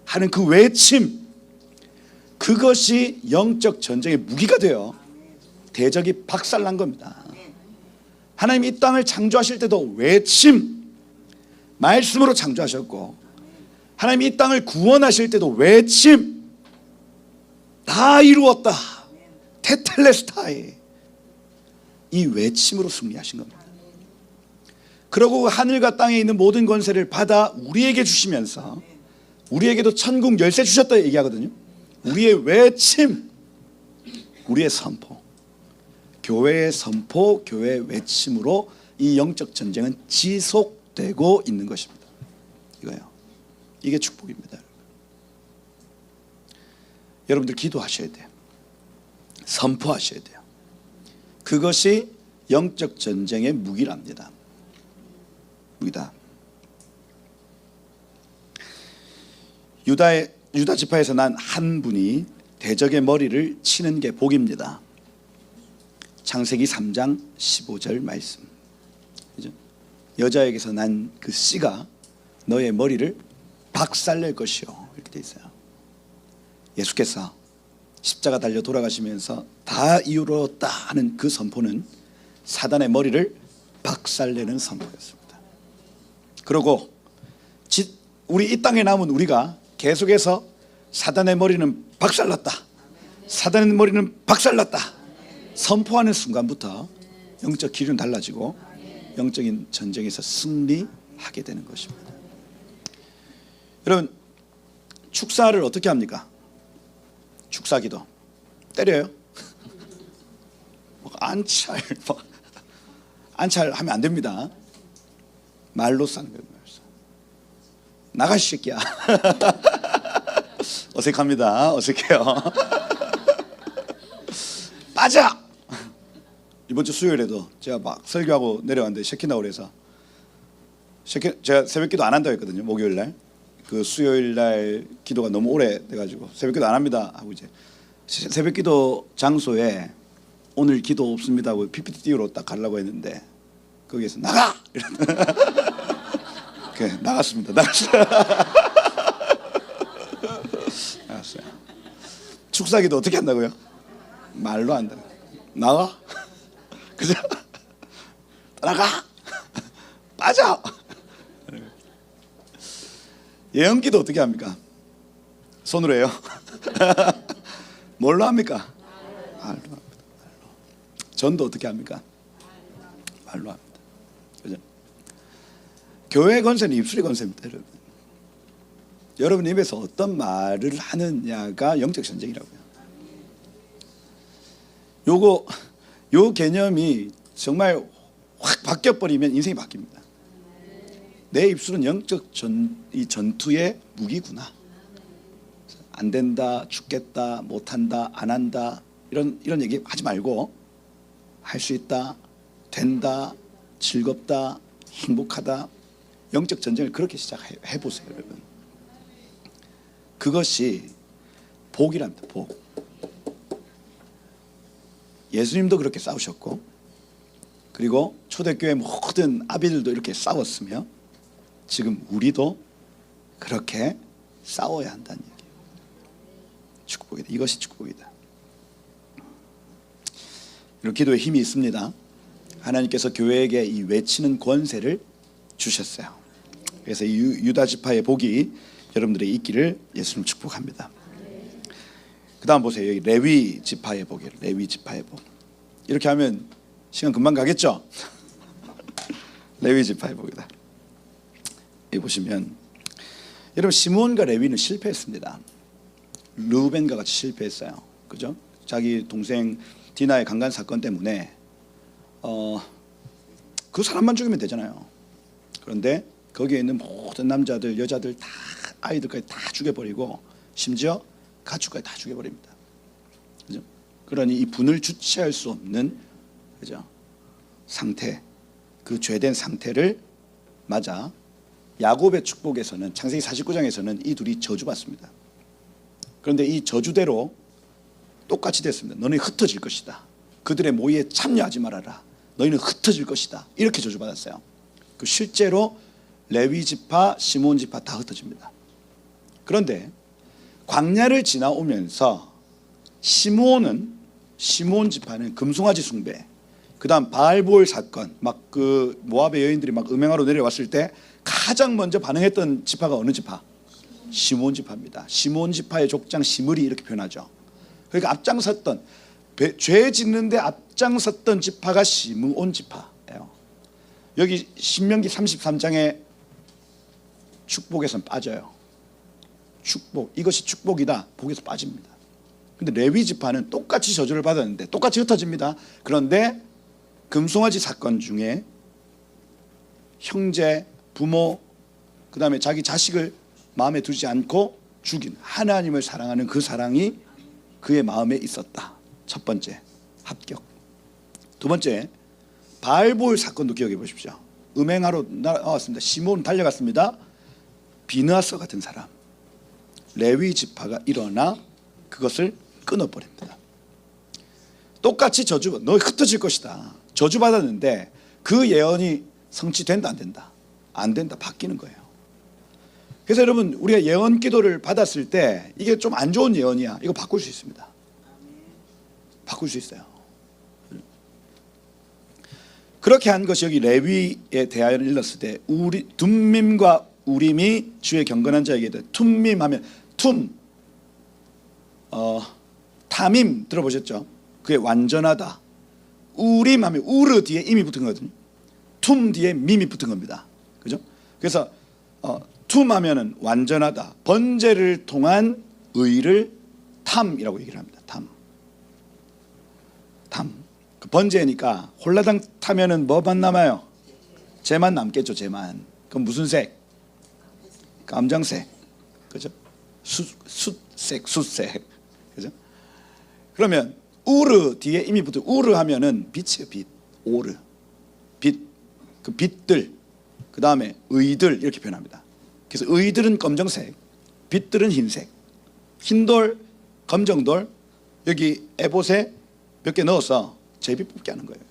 하는 그 외침, 그것이 영적 전쟁의 무기가 되어 대적이 박살난 겁니다. 하나님 이 땅을 창조하실 때도 외침, 말씀으로 창조하셨고, 하나님 이 땅을 구원하실 때도 외침, 다 이루었다, 테텔레스타이, 이 외침으로 승리하신 겁니다. 그러고 하늘과 땅에 있는 모든 권세를 받아 우리에게 주시면서 우리에게도 천국 열쇠 주셨다 얘기하거든요. 우리의 외침, 우리의 선포, 교회의 선포, 교회의 외침으로 이 영적 전쟁은 지속되고 있는 것입니다. 이거요. 이게 축복입니다. 여러분들 기도하셔야 돼요. 선포하셔야 돼요. 그것이 영적 전쟁의 무기랍니다. 무기다. 유다 지파에서 난 한 분이 대적의 머리를 치는 게 복입니다. 창세기 3장 15절 말씀. 그죠? 여자에게서 난 그 씨가 너의 머리를 박살낼 것이요, 이렇게 돼 있어요. 예수께서 십자가 달려 돌아가시면서 다 이루었다 하는 그 선포는 사단의 머리를 박살내는 선포였습니다. 그리고 우리 이 땅에 남은 우리가 계속해서 사단의 머리는 박살났다, 사단의 머리는 박살났다 선포하는 순간부터 영적 기류는 달라지고 영적인 전쟁에서 승리하게 되는 것입니다. 여러분, 축사를 어떻게 합니까? 축사기도 때려요? 안찰하면 안 됩니다. 말로 싸는 거예요. 나가 이 새끼야. 어색합니다. 어색해요. 빠져. 이번 주 수요일에도 제가 막 설교하고 내려왔는데 셰키나올 에서 제가 새벽기도 안 한다고 했거든요. 목요일날. 그 수요일날 기도가 너무 오래 돼가지고 새벽기도 안 합니다 하고 이제 새벽기도 장소에 오늘 기도 없습니다 하고 PPT 띄우러 딱 가려고 했는데 거기에서 나가! 나갔습니다. 나갔어요. 축사기도 어떻게 한다고요? 말로 한다고. 나가? 그죠? 나가! 빠져! 예언기도 어떻게 합니까? 손으로 해요? 뭘로 합니까? 말로 합니다. 말로. 전도 어떻게 합니까? 말로 합니다. 그죠? 교회 권세는 입술의 권세입니다. 여러분. 여러분 입에서 어떤 말을 하느냐가 영적 전쟁이라고요. 요 개념이 정말 확 바뀌어버리면 인생이 바뀝니다. 내 입술은 영적 이 전투의 무기구나. 안 된다, 죽겠다, 못한다, 안 한다, 이런 얘기 하지 말고 할 수 있다, 된다, 즐겁다, 행복하다. 영적 전쟁을 그렇게 시작해 보세요, 여러분. 그것이 복이랍니다. 복. 예수님도 그렇게 싸우셨고, 그리고 초대교회 모든 아비들도 이렇게 싸웠으며, 지금 우리도 그렇게 싸워야 한다는 얘기예요. 축복이다. 이것이 축복이다. 이런 기도에 힘이 있습니다. 하나님께서 교회에게 이 외치는 권세를 주셨어요. 그래서 이 유다 지파의 복이 여러분들의 있기를 예수님 축복합니다. 그 다음 보세요. 여기 레위 지파의 복이에요. 레위 지파의 복. 이렇게 하면 시간 금방 가겠죠? 레위 지파의 복이다. 여기 보시면 여러분, 시므온과 레위는 실패했습니다. 르우벤과 같이 실패했어요. 그죠? 자기 동생 디나의 강간 사건 때문에 그 사람만 죽이면 되잖아요. 그런데 거기에 있는 모든 남자들, 여자들 다, 아이들까지 다 죽여버리고 심지어 가축까지 다 죽여버립니다. 그죠? 그러니 이 분을 주체할 수 없는, 그죠? 상태, 그 죄된 상태를 맞아 야곱의 축복에서는, 창세기 49장에서는 이 둘이 저주받습니다. 그런데 이 저주대로 똑같이 됐습니다. 너는 흩어질 것이다. 그들의 모의에 참여하지 말아라. 너희는 흩어질 것이다. 이렇게 저주받았어요. 그 실제로 레위 지파, 시므온 지파 다 흩어집니다. 그런데 광야를 지나오면서 시므온 지파는 금송아지 숭배, 그다음 바알볼 사건, 막 그 모압의 여인들이 막 음행하러 내려왔을 때 가장 먼저 반응했던 지파가 어느 지파? 시므온 지파입니다. 시므온 지파의 족장 시므리 이렇게 표현하죠. 그러니까 앞장섰던, 죄 짓는데 앞장섰던 지파가 시므온 지파예요. 여기 신명기 33장에 축복에선 빠져요. 축복, 이것이 축복이다, 복에서 빠집니다. 근데 레위 지파는 똑같이 저주를 받았는데 똑같이 흩어집니다. 그런데 금송아지 사건 중에 형제, 부모, 그 다음에 자기 자식을 마음에 두지 않고 죽인, 하나님을 사랑하는 그 사랑이 그의 마음에 있었다. 첫 번째, 합격. 두 번째, 바알볼 사건도 기억해 보십시오. 음행하러 나왔습니다. 시므온 달려갔습니다. 비느하스 같은 사람, 레위 지파가 일어나 그것을 끊어버립니다. 똑같이 저주, 너 흩어질 것이다, 저주받았는데 그 예언이 성취된다 안 된다? 안 된다, 바뀌는 거예요. 그래서 여러분, 우리가 예언 기도를 받았을 때 이게 좀 안 좋은 예언이야, 이거 바꿀 수 있습니다. 바꿀 수 있어요. 그렇게 한 것이 여기 레위에 대하여 일렀을 때, 둠밈과 우림이 주의 경건한 자에게 돼. 툼밈 하면 타밈 들어보셨죠? 그게 완전하다. 우림 하면 우르 뒤에 임이 붙은 거거든요. 툼 뒤에 밈이 붙은 겁니다. 그죠? 그래서 툼 하면은 완전하다. 번제를 통한 의를 탐이라고 얘기를 합니다. 탐. 그 번제니까 홀라당 타면은 뭐만 남아요? 재만 남겠죠. 재만. 그럼 무슨 색? 감정색. 그죠? 숫색. 그죠? 그러면 우르 뒤에 임이 붙어. 우르 하면은 빛이에요. 빛. 오르. 빛. 그 빛들. 그 다음에 의들 이렇게 표현합니다. 그래서 의들은 검정색, 빛들은 흰색. 흰돌, 검정돌, 여기 에봇에 몇 개 넣어서 제비 뽑게 하는 거예요.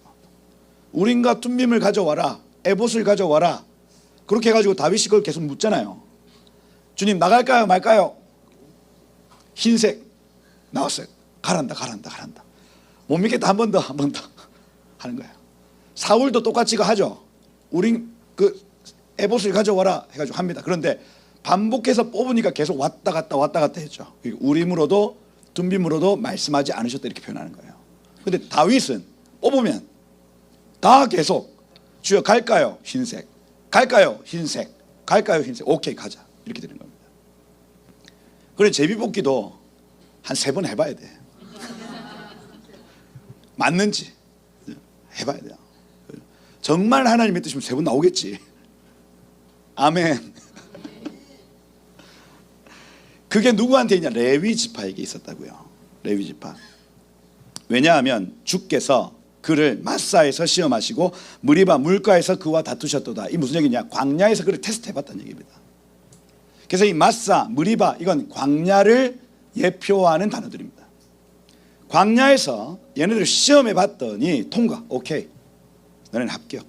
우림과 툼밈을 가져와라, 에봇을 가져와라. 그렇게 해가지고 다윗이 그걸 계속 묻잖아요. 주님 나갈까요 말까요? 흰색 나왔어요. 가란다. 못 믿겠다. 한 번 더 하는 거예요. 사울도 똑같이 이거 하죠. 우림 그 에봇을 가져와라 해가지고 합니다. 그런데 반복해서 뽑으니까 계속 왔다 갔다 했죠. 우림으로도 둠빔으로도 말씀하지 않으셨다 이렇게 표현하는 거예요. 그런데 다윗은 뽑으면 다 계속 주여 갈까요? 흰색. 갈까요? 흰색. 갈까요? 흰색. 오케이 가자 이렇게 되는 겁니다. 그래 제비뽑기도 한 3번 해봐야 돼. 맞는지 해봐야 돼요. 정말 하나님의 뜻이면 3번 나오겠지. 아멘. 그게 누구한테 있냐? 레위 지파에게 있었다고요. 레위 지파. 왜냐하면 주께서 그를 마사에서 시험하시고 무리바 물가에서 그와 다투셨도다. 이 무슨 얘기냐? 광야에서 그를 테스트해봤다는 얘기입니다. 그래서 이 마사, 무리바 이건 광야를 예표하는 단어들입니다. 광야에서 얘네들을 시험해봤더니 통과, 오케이, 너는 합격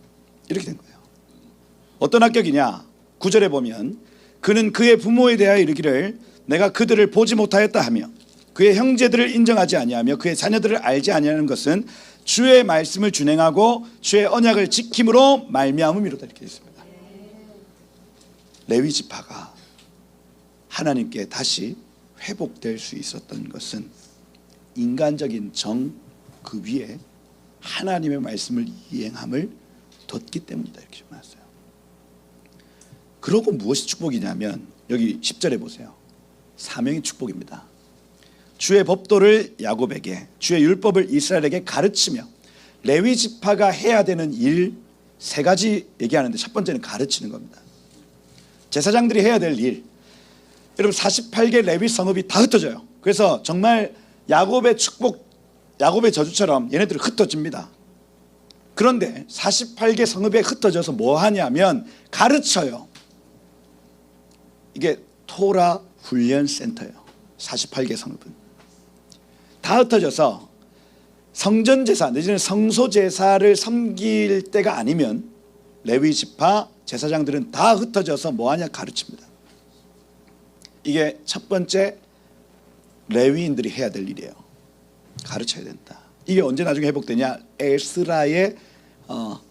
이렇게 된 거예요. 어떤 합격이냐? 9절에 보면 그는 그의 부모에 대하여 이르기를 내가 그들을 보지 못하였다 하며 그의 형제들을 인정하지 아니하며 그의 자녀들을 알지 아니하는 것은 주의 말씀을 준행하고 주의 언약을 지킴으로 말미암음이로다 이렇게 있습니다. 레위 지파가 하나님께 다시 회복될 수 있었던 것은 인간적인 정 그 위에 하나님의 말씀을 이행함을 뒀기 때문이다 이렇게 말했어요. 그러고 무엇이 축복이냐면 여기 10절에 보세요. 사명이 축복입니다. 주의 법도를 야곱에게 주의 율법을 이스라엘에게 가르치며 레위 지파가 해야 되는 일 3가지 얘기하는데 첫 번째는 가르치는 겁니다. 제사장들이 해야 될 일. 여러분 48개 레위 성읍이 다 흩어져요. 그래서 정말 야곱의 축복, 야곱의 저주처럼 얘네들이 흩어집니다. 그런데 48개 성읍에 흩어져서 뭐 하냐면 가르쳐요. 이게 토라 훈련센터예요. 48개 성읍은 다 흩어져서 성전제사 내지는 성소제사를 섬길 때가 아니면 레위 지파 제사장들은 다 흩어져서 뭐하냐? 가르칩니다. 이게 첫 번째 레위인들이 해야 될 일이에요. 가르쳐야 된다. 이게 언제 나중에 회복되냐? 에스라의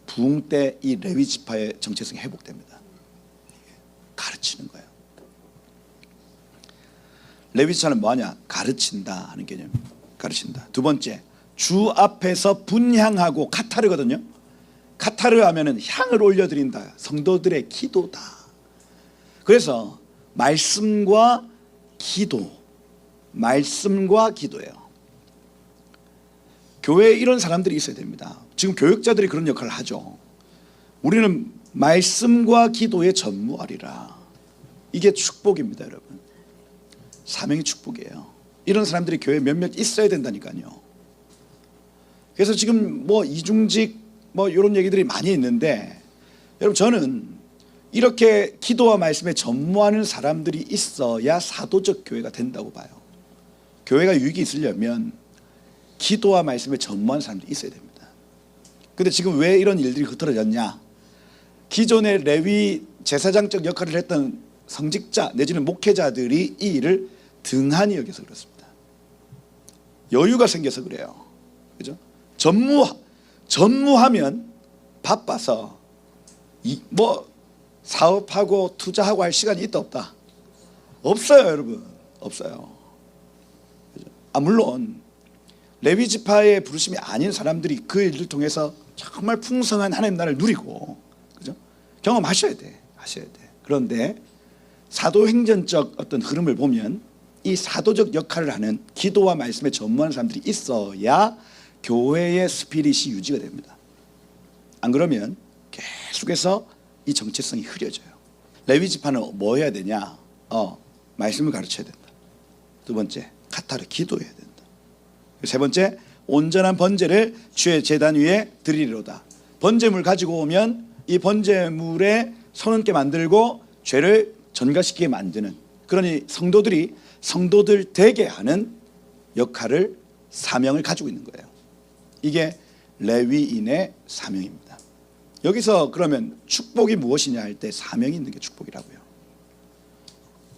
부흥 때 이 레위 지파의 정체성이 회복됩니다. 가르치는 거예요. 레위 지파는 뭐하냐? 가르친다 하는 개념. 가르친다. 두 번째, 주 앞에서 분향하고 카타르거든요. 카타르 하면은 향을 올려드린다. 성도들의 기도다. 그래서 말씀과 기도, 말씀과 기도예요. 교회에 이런 사람들이 있어야 됩니다. 지금 교육자들이 그런 역할을 하죠. 우리는 말씀과 기도에 전무하리라. 이게 축복입니다, 여러분. 사명이 축복이에요. 이런 사람들이 교회에 몇몇 있어야 된다니까요. 그래서 지금 뭐 이중직 뭐 이런 얘기들이 많이 있는데, 여러분 저는 이렇게 기도와 말씀에 전무하는 사람들이 있어야 사도적 교회가 된다고 봐요. 교회가 유익이 있으려면 기도와 말씀에 전무하는 사람들이 있어야 됩니다. 근데 지금 왜 이런 일들이 흐트러졌냐? 기존의 레위 제사장적 역할을 했던 성직자 내지는 목회자들이 이 일을 등한히 여겨서 그렇습니다. 여유가 생겨서 그래요. 그죠? 전무하면 바빠서 뭐 사업하고 투자하고 할 시간이 있다 없다? 없어요, 여러분. 없어요. 그죠? 물론 레위 지파의 부르심이 아닌 사람들이 그 일을 통해서 정말 풍성한 하나님 나라를 누리고, 그죠? 경험하셔야 돼. 하셔야 돼. 그런데 사도행전적 어떤 흐름을 보면 이 사도적 역할을 하는 기도와 말씀에 전무하는 사람들이 있어야 교회의 스피릿이 유지가 됩니다. 안 그러면 계속해서 이 정체성이 흐려져요. 레위 지파는 뭐 해야 되냐? 말씀을 가르쳐야 된다. 두 번째, 카타르 기도해야 된다. 세 번째, 온전한 번제를 주의 제단 위에 드리리로다. 번제물 가지고 오면 이 번제물에 손얹게 만들고 죄를 전가시키게 만드는, 그러니 성도들 되게 하는 역할을, 사명을 가지고 있는 거예요. 이게 레위인의 사명입니다. 여기서 그러면 축복이 무엇이냐 할 때 사명이 있는 게 축복이라고요.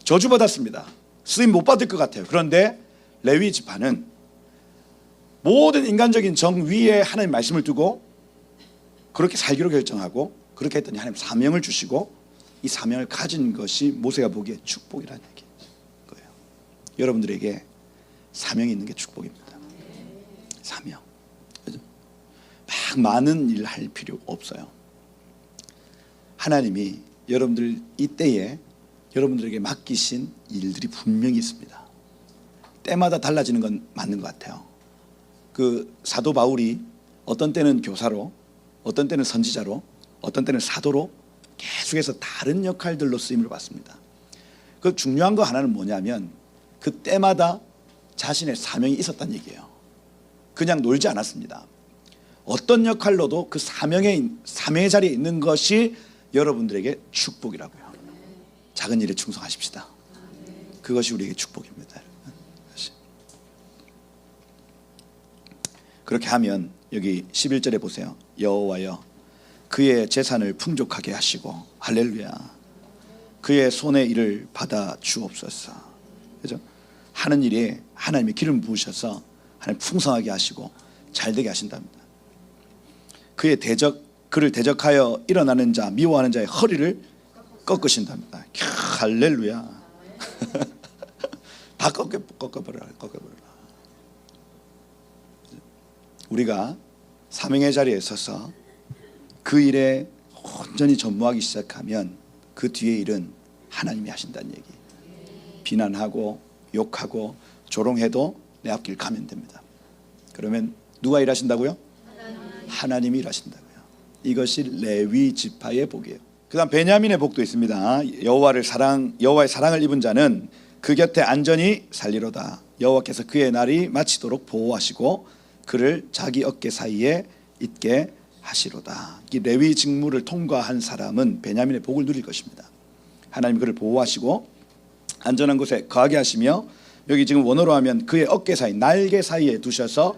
저주받았습니다. 쓰임 못 받을 것 같아요. 그런데 레위 지파는 모든 인간적인 정 위에 하나님 말씀을 두고 그렇게 살기로 결정하고, 그렇게 했더니 하나님 사명을 주시고, 이 사명을 가진 것이 모세가 보기에 축복이라는 얘기예요. 여러분들에게 사명이 있는 게 축복입니다. 사명. 막 많은 일 할 필요 없어요. 하나님이 여러분들 이때에 여러분들에게 맡기신 일들이 분명히 있습니다. 때마다 달라지는 건 맞는 것 같아요. 그 사도 바울이 어떤 때는 교사로, 어떤 때는 선지자로, 어떤 때는 사도로 계속해서 다른 역할들로 쓰임을 받습니다. 그 중요한 거 하나는 뭐냐면 그 때마다 자신의 사명이 있었다는 얘기예요. 그냥 놀지 않았습니다. 어떤 역할로도 그 사명의 자리에 있는 것이 여러분들에게 축복이라고요. 작은 일에 충성하십시다. 그것이 우리에게 축복입니다. 그렇게 하면 여기 11절에 보세요. 여호와여 그의 재산을 풍족하게 하시고, 할렐루야, 그의 손의 일을 받아 주옵소서. 그죠? 하는 일에 하나님의 기름 부으셔서 하나님 풍성하게 하시고 잘되게 하신답니다. 그를 대적하여 일어나는 자, 미워하는 자의 허리를 꺾으신답니다. 할렐루야. 다 꺾어버려라. 우리가 사명의 자리에 서서 그 일에 온전히 전무하기 시작하면 그 뒤의 일은 하나님이 하신다는 얘기. 비난하고 욕하고 조롱해도 내 앞길 가면 됩니다. 그러면 누가 일하신다고요? 하나님이 일하신다고요. 이것이 레위 지파의 복이에요. 그다음 베냐민의 복도 있습니다. 여호와의 사랑을 입은 자는 그 곁에 안전히 살리로다. 여호와께서 그의 날이 마치도록 보호하시고 그를 자기 어깨 사이에 있게 하시로다. 이 레위 직무를 통과한 사람은 베냐민의 복을 누릴 것입니다. 하나님이 그를 보호하시고 안전한 곳에 거하게 하시며, 여기 지금 원어로 하면 그의 어깨 사이, 날개 사이에 두셔서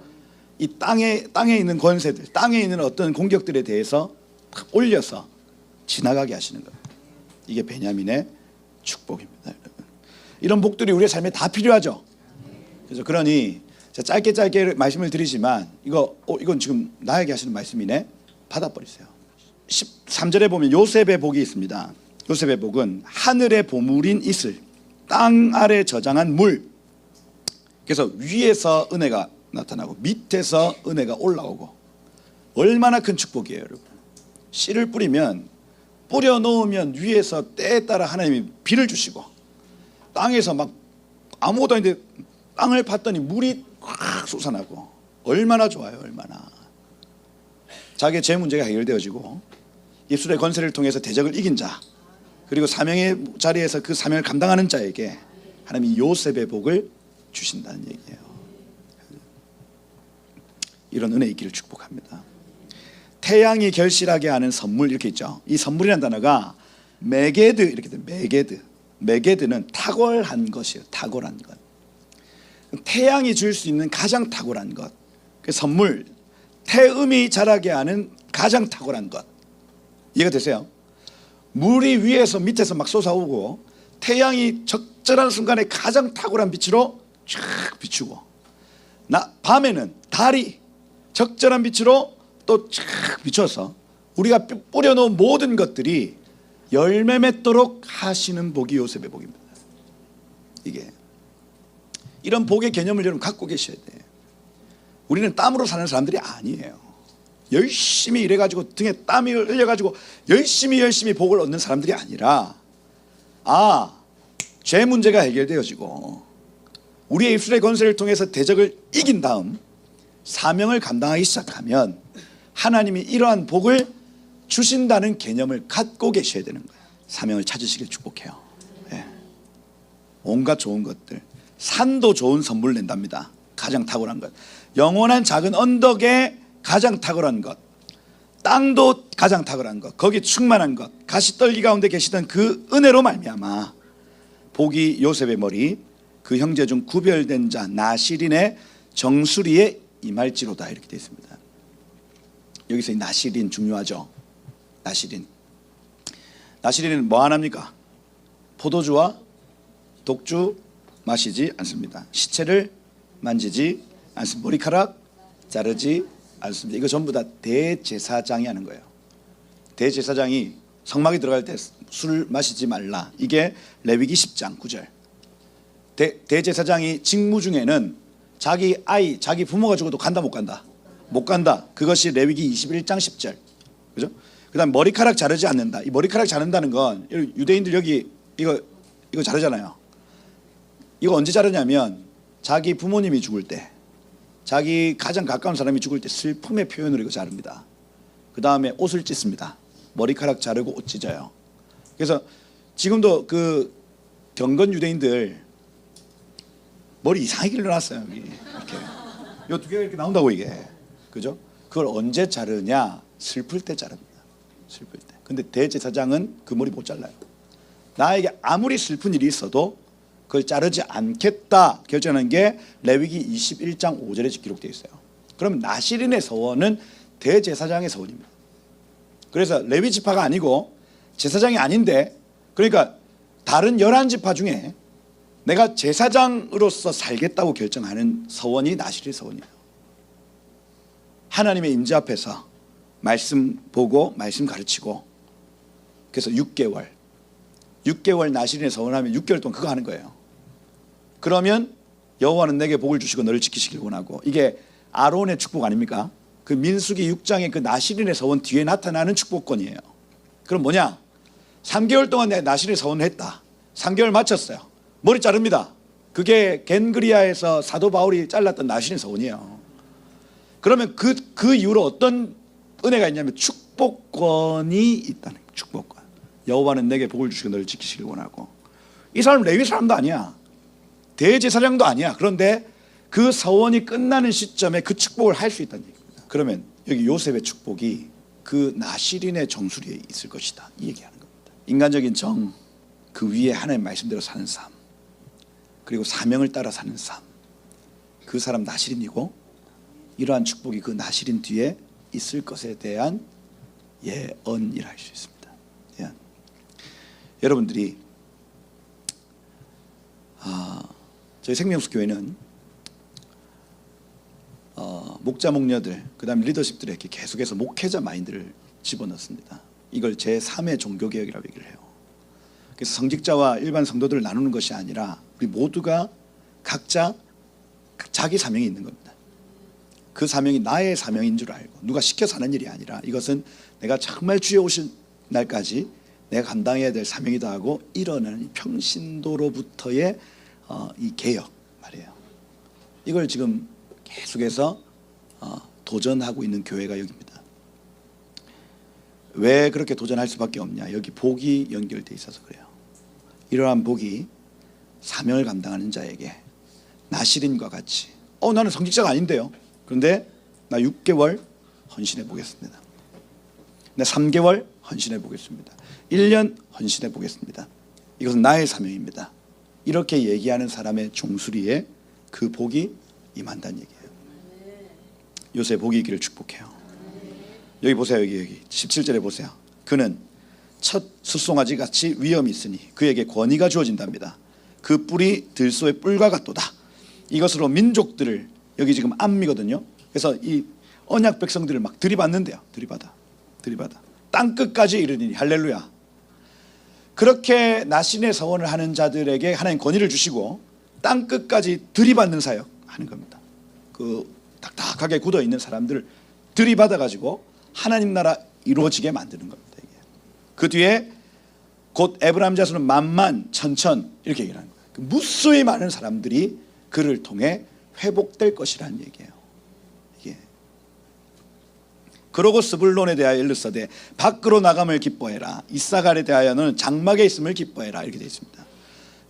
이 땅에 있는 권세들, 땅에 있는 어떤 공격들에 대해서 올려서 지나가게 하시는 겁니다. 이게 베냐민의 축복입니다. 여러분. 이런 복들이 우리의 삶에 다 필요하죠. 그래서 그러니 제가 짧게 말씀을 드리지만 이건 지금 나에게 하시는 말씀이네. 받아버리세요. 13절에 보면 요셉의 복이 있습니다. 요셉의 복은 하늘의 보물인 이슬, 땅 아래 저장한 물. 그래서 위에서 은혜가 나타나고 밑에서 은혜가 올라오고, 얼마나 큰 축복이에요, 여러분. 씨를 뿌리면, 뿌려 놓으면 위에서 때에 따라 하나님이 비를 주시고, 땅에서 막 아무것도 아닌데 땅을 팠더니 물이 확 솟아나고, 얼마나 좋아요, 얼마나. 자기의 죄 문제가 해결되어지고, 입술의 권세를 통해서 대적을 이긴 자, 그리고 사명의 자리에서 그 사명을 감당하는 자에게 하나님이 요셉의 복을 주신다는 얘기예요. 이런 은혜 있기를 축복합니다. 태양이 결실하게 하는 선물, 이렇게 있죠. 이 선물이라는 단어가 메게드, 이렇게 돼요. 메게드는 탁월한 것이에요. 탁월한 것. 태양이 줄 수 있는 가장 탁월한 것. 그 선물, 태음이 자라게 하는 가장 탁월한 것. 이해가 되세요? 물이 위에서 밑에서 막 솟아오고, 태양이 적절한 순간에 가장 탁월한 빛으로 쫙 비추고, 밤에는 달이 적절한 빛으로 또 쫙 비춰서 우리가 뿌려놓은 모든 것들이 열매 맺도록 하시는 복이 요셉의 복입니다. 이게 이런 복의 개념을 여러분 갖고 계셔야 돼요. 우리는 땀으로 사는 사람들이 아니에요. 열심히 일해가지고 등에 땀이 흘려가지고 열심히 복을 얻는 사람들이 아니라, 죄 문제가 해결되어지고 우리의 입술의 권세를 통해서 대적을 이긴 다음 사명을 감당하기 시작하면 하나님이 이러한 복을 주신다는 개념을 갖고 계셔야 되는 거예요. 사명을 찾으시길 축복해요. 네. 온갖 좋은 것들, 산도 좋은 선물을 낸답니다. 가장 탁월한 것, 영원한 작은 언덕에 가장 탁월한 것, 땅도 가장 탁월한 것, 거기 충만한 것, 가시떨기 가운데 계시던 그 은혜로 말미암아 복이 요셉의 머리, 그 형제 중 구별된 자 나실인의 정수리에 임할지로다, 이렇게 되어 있습니다. 여기서 이 나실인 중요하죠. 나실인은 뭐 안 합니까? 포도주와 독주 마시지 않습니다. 시체를 만지지 않습니다. 머리카락 자르지 않습니다. 이거 전부 다 대제사장이 하는 거예요. 대제사장이 성막에 들어갈 때 술 마시지 말라, 이게 레위기 10장 9절. 대제사장이 직무 중에는 자기 아이, 자기 부모가 죽어도 간다 못 간다? 못 간다. 그것이 레위기 21장 10절. 그죠? 그다음 머리카락 자르지 않는다. 이 머리카락 자른다는 건, 유대인들 여기 이거 자르잖아요. 이거 언제 자르냐면 자기 부모님이 죽을 때, 자기 가장 가까운 사람이 죽을 때 슬픔의 표현으로 이거 자릅니다. 그 다음에 옷을 찢습니다. 머리카락 자르고 옷 찢어요. 그래서 지금도 그 경건 유대인들 머리 이상하게 길러놨어요. 여기 이렇게 요 두 개가 이렇게 나온다고, 이게. 그죠? 그걸 언제 자르냐? 슬플 때 자릅니다. 슬플 때. 근데 대제사장은 그 머리 못 잘라요. 나에게 아무리 슬픈 일이 있어도 그걸 자르지 않겠다 결정하는 게 레위기 21장 5절에 기록되어 있어요. 그럼 나실인의 서원은 대제사장의 서원입니다. 그래서 레위 지파가 아니고 제사장이 아닌데, 그러니까 다른 11지파 중에 내가 제사장으로서 살겠다고 결정하는 서원이 나실의 서원이에요. 하나님의 임재 앞에서 말씀 보고 말씀 가르치고, 그래서 6개월 나실인의 서원하면 6개월 동안 그거 하는 거예요. 그러면 여호와는 내게 복을 주시고 너를 지키시길 원하고, 이게 아론의 축복 아닙니까? 그 민수기 6장의 그 나실인의 서원 뒤에 나타나는 축복권이에요. 그럼 뭐냐? 3개월 동안 내가 나실인의 서원을 했다. 3개월 마쳤어요. 머리 자릅니다. 그게 겐그리아에서 사도 바울이 잘랐던 나실인의 서원이에요. 그러면 그 이후로 어떤 은혜가 있냐면 축복권이 있다는 거예요. 축복권. 여호와는 내게 복을 주시고 너를 지키시길 원하고. 이 사람 레위 사람도 아니야. 대제사장도 아니야. 그런데 그 서원이 끝나는 시점에 그 축복을 할 수 있다는 얘기입니다. 그러면 여기 요셉의 축복이 그 나실인의 정수리에 있을 것이다, 이 얘기하는 겁니다. 인간적인 정, 그 위에 하나님 말씀대로 사는 삶, 그리고 사명을 따라 사는 삶, 그 사람 나실인이고, 이러한 축복이 그 나실인 뒤에 있을 것에 대한 예언이라 할 수 있습니다. 예언. 여러분들이 저희 생명수 교회는 목자 목녀들 그다음 리더십들에게 계속해서 목회자 마인드를 집어넣습니다. 이걸 제3의 종교개혁이라고 얘기를 해요. 그래서 성직자와 일반 성도들을 나누는 것이 아니라 우리 모두가 각자 자기 사명이 있는 겁니다. 그 사명이 나의 사명인 줄 알고 누가 시켜서 하는 일이 아니라 이것은 내가 정말 주에 오실 날까지 내가 감당해야 될 사명이다 하고 일어나는 평신도로부터의 이 개혁 말이에요. 이걸 지금 계속해서 도전하고 있는 교회가 여기입니다. 왜 그렇게 도전할 수밖에 없냐? 여기 복이 연결돼 있어서 그래요. 이러한 복이 사명을 감당하는 자에게 나시린과 같이 나는 성직자가 아닌데요. 그런데 나 6개월 헌신해 보겠습니다. 나 3개월 헌신해 보겠습니다. 1년 헌신해 보겠습니다. 이것은 나의 사명입니다. 이렇게 얘기하는 사람의 종수리에 그 복이 임한다는 얘기예요. 요새 복이 있기를 축복해요. 여기 보세요. 여기 17절에 보세요. 그는 첫 숫송아지 같이 위엄이 있으니 그에게 권위가 주어진답니다. 그 뿔이 들소의 뿔과 같도다. 이것으로 민족들을, 여기 지금 암미거든요. 그래서 이 언약 백성들을 막 들이받는데요. 들이받아 땅끝까지 이르니 할렐루야. 그렇게 나신의 서원을 하는 자들에게 하나님 권위를 주시고 땅끝까지 들이받는 사역 하는 겁니다. 그 딱딱하게 굳어있는 사람들을 들이받아 가지고 하나님 나라 이루어지게 만드는 겁니다. 이게. 그 뒤에 곧 에브라임 자손은 만만 천천 이렇게 얘기하는 거예요. 무수히 많은 사람들이 그를 통해 회복될 것이라는 얘기예요. 이게. 그러고 스불론에 대하여 일렀으되 밖으로 나감을 기뻐해라. 이사갈에 대하여는 장막에 있음을 기뻐해라. 이렇게 되어 있습니다.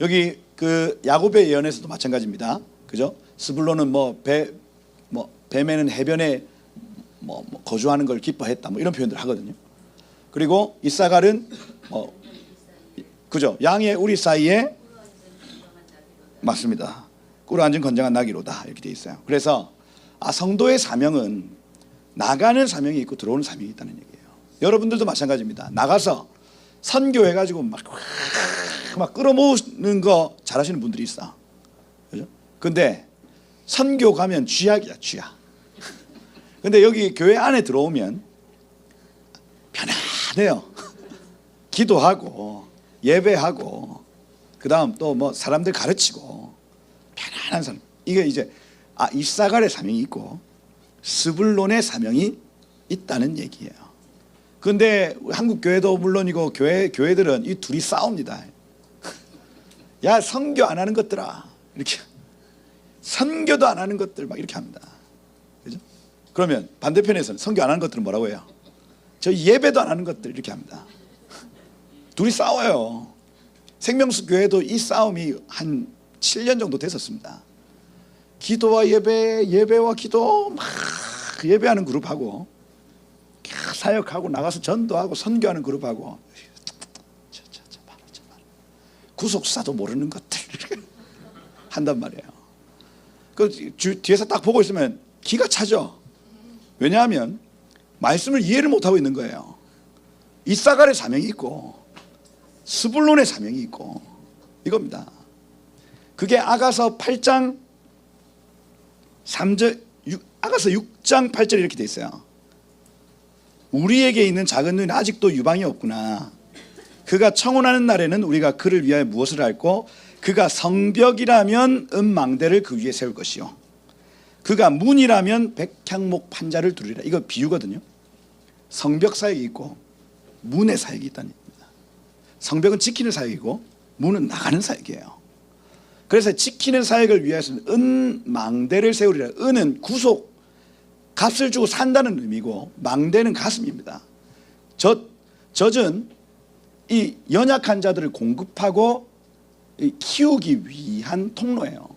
여기 그 야곱의 예언에서도 마찬가지입니다. 그죠? 스불론은 뱀에는 해변에 거주하는 걸 기뻐했다. 이런 표현들 하거든요. 그리고 이사갈은 그죠? 양의 우리 사이에 맞습니다. 꿇어 앉은 건장한 나귀로다. 이렇게 되어 있어요. 그래서 성도의 사명은 나가는 사명이 있고 들어오는 사명이 있다는 얘기예요. 여러분들도 마찬가지입니다. 나가서 선교해가지고 막 끌어모으는 거 잘하시는 분들이 있어. 그죠? 근데 선교 가면 쥐약이야, 쥐약. 근데 여기 교회 안에 들어오면 편안해요. 기도하고 예배하고 그 다음 또 사람들 가르치고 편안한 사람. 이게 이제 이사갈의 사명이 있고 스불론의 사명이 있다는 얘기예요. 그런데 한국 교회도 물론이고 교회들은 이 둘이 싸웁니다. 야, 선교 안 하는 것들아, 이렇게 선교도 안 하는 것들 막 이렇게 합니다. 그죠? 그러면 반대편에서는 선교 안 하는 것들은 뭐라고 해요? 저 예배도 안 하는 것들 이렇게 합니다. 둘이 싸워요. 생명수 교회도 이 싸움이 한 7년 정도 됐었습니다. 기도와 예배, 예배와 기도 막 예배하는 그룹하고 사역하고 나가서 전도하고 선교하는 그룹하고 구속사도 모르는 것들 한단 말이에요. 그 뒤에서 딱 보고 있으면 기가 차죠. 왜냐하면 말씀을 이해를 못하고 있는 거예요. 이사갈의 사명이 있고 스불론의 사명이 있고 이겁니다. 그게 아가서 8장 3절, 아가서 6장 8절 이렇게 돼 있어요. 우리에게 있는 작은 눈이 아직도 유방이 없구나. 그가 청혼하는 날에는 우리가 그를 위하여 무엇을 할고 그가 성벽이라면 은망대를 그 위에 세울 것이요 그가 문이라면 백향목 판자를 두리라. 이거 비유거든요. 성벽 사역이 있고 문의 사역이 있다는 얘기입니다. 성벽은 지키는 사역이고 문은 나가는 사역이에요. 그래서 지키는 사역을 위해서는 은망대를 세우리라. 은은 구속, 값을 주고 산다는 의미고 망대는 가슴입니다. 젖은 이 연약한 자들을 공급하고 키우기 위한 통로예요.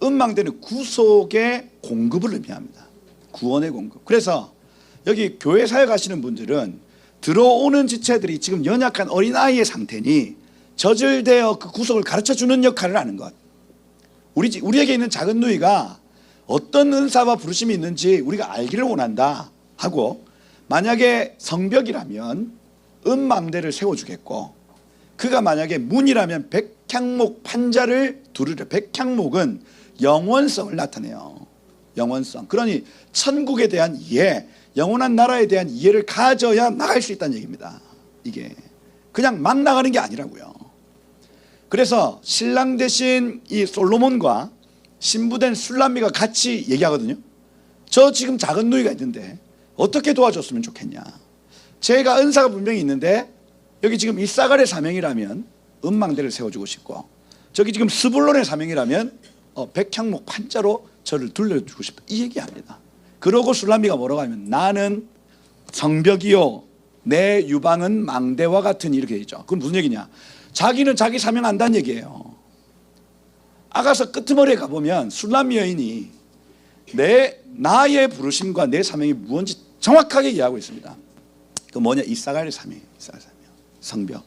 은망대는 구속의 공급을 의미합니다. 구원의 공급. 그래서 여기 교회 사역하시는 분들은 들어오는 지체들이 지금 연약한 어린아이의 상태니 젖을 대어 그 구속을 가르쳐주는 역할을 하는 것. 우리에게 있는 작은 누이가 어떤 은사와 부르심이 있는지 우리가 알기를 원한다 하고, 만약에 성벽이라면 은망대를 세워주겠고, 그가 만약에 문이라면 백향목 판자를 두르려. 백향목은 영원성을 나타내요. 영원성. 그러니 천국에 대한 이해, 영원한 나라에 대한 이해를 가져야 나갈 수 있다는 얘기입니다. 이게 그냥 막 나가는 게 아니라고요. 그래서 신랑 대신 이 솔로몬과 신부된 술람미가 같이 얘기하거든요. 저 지금 작은 누이가 있는데 어떻게 도와줬으면 좋겠냐. 제가 은사가 분명히 있는데 여기 지금 이사갈의 사명이라면 음망대를 세워주고 싶고, 저기 지금 스불론의 사명이라면 백향목 판자로 저를 둘러주고 싶다, 이 얘기합니다. 그러고 술람미가 뭐라고 하면 나는 성벽이요 내 유방은 망대와 같으니, 이렇게 되죠. 그건 무슨 얘기냐. 자기는 자기 사명 안다는 얘기예요. 아가서 끄트머리에 가보면 술람미 여인이 나의 부르심과 내 사명이 무엇인지 정확하게 이해하고 있습니다. 그 뭐냐, 이사갈의 사명이에요. 이사갈 사명, 성벽.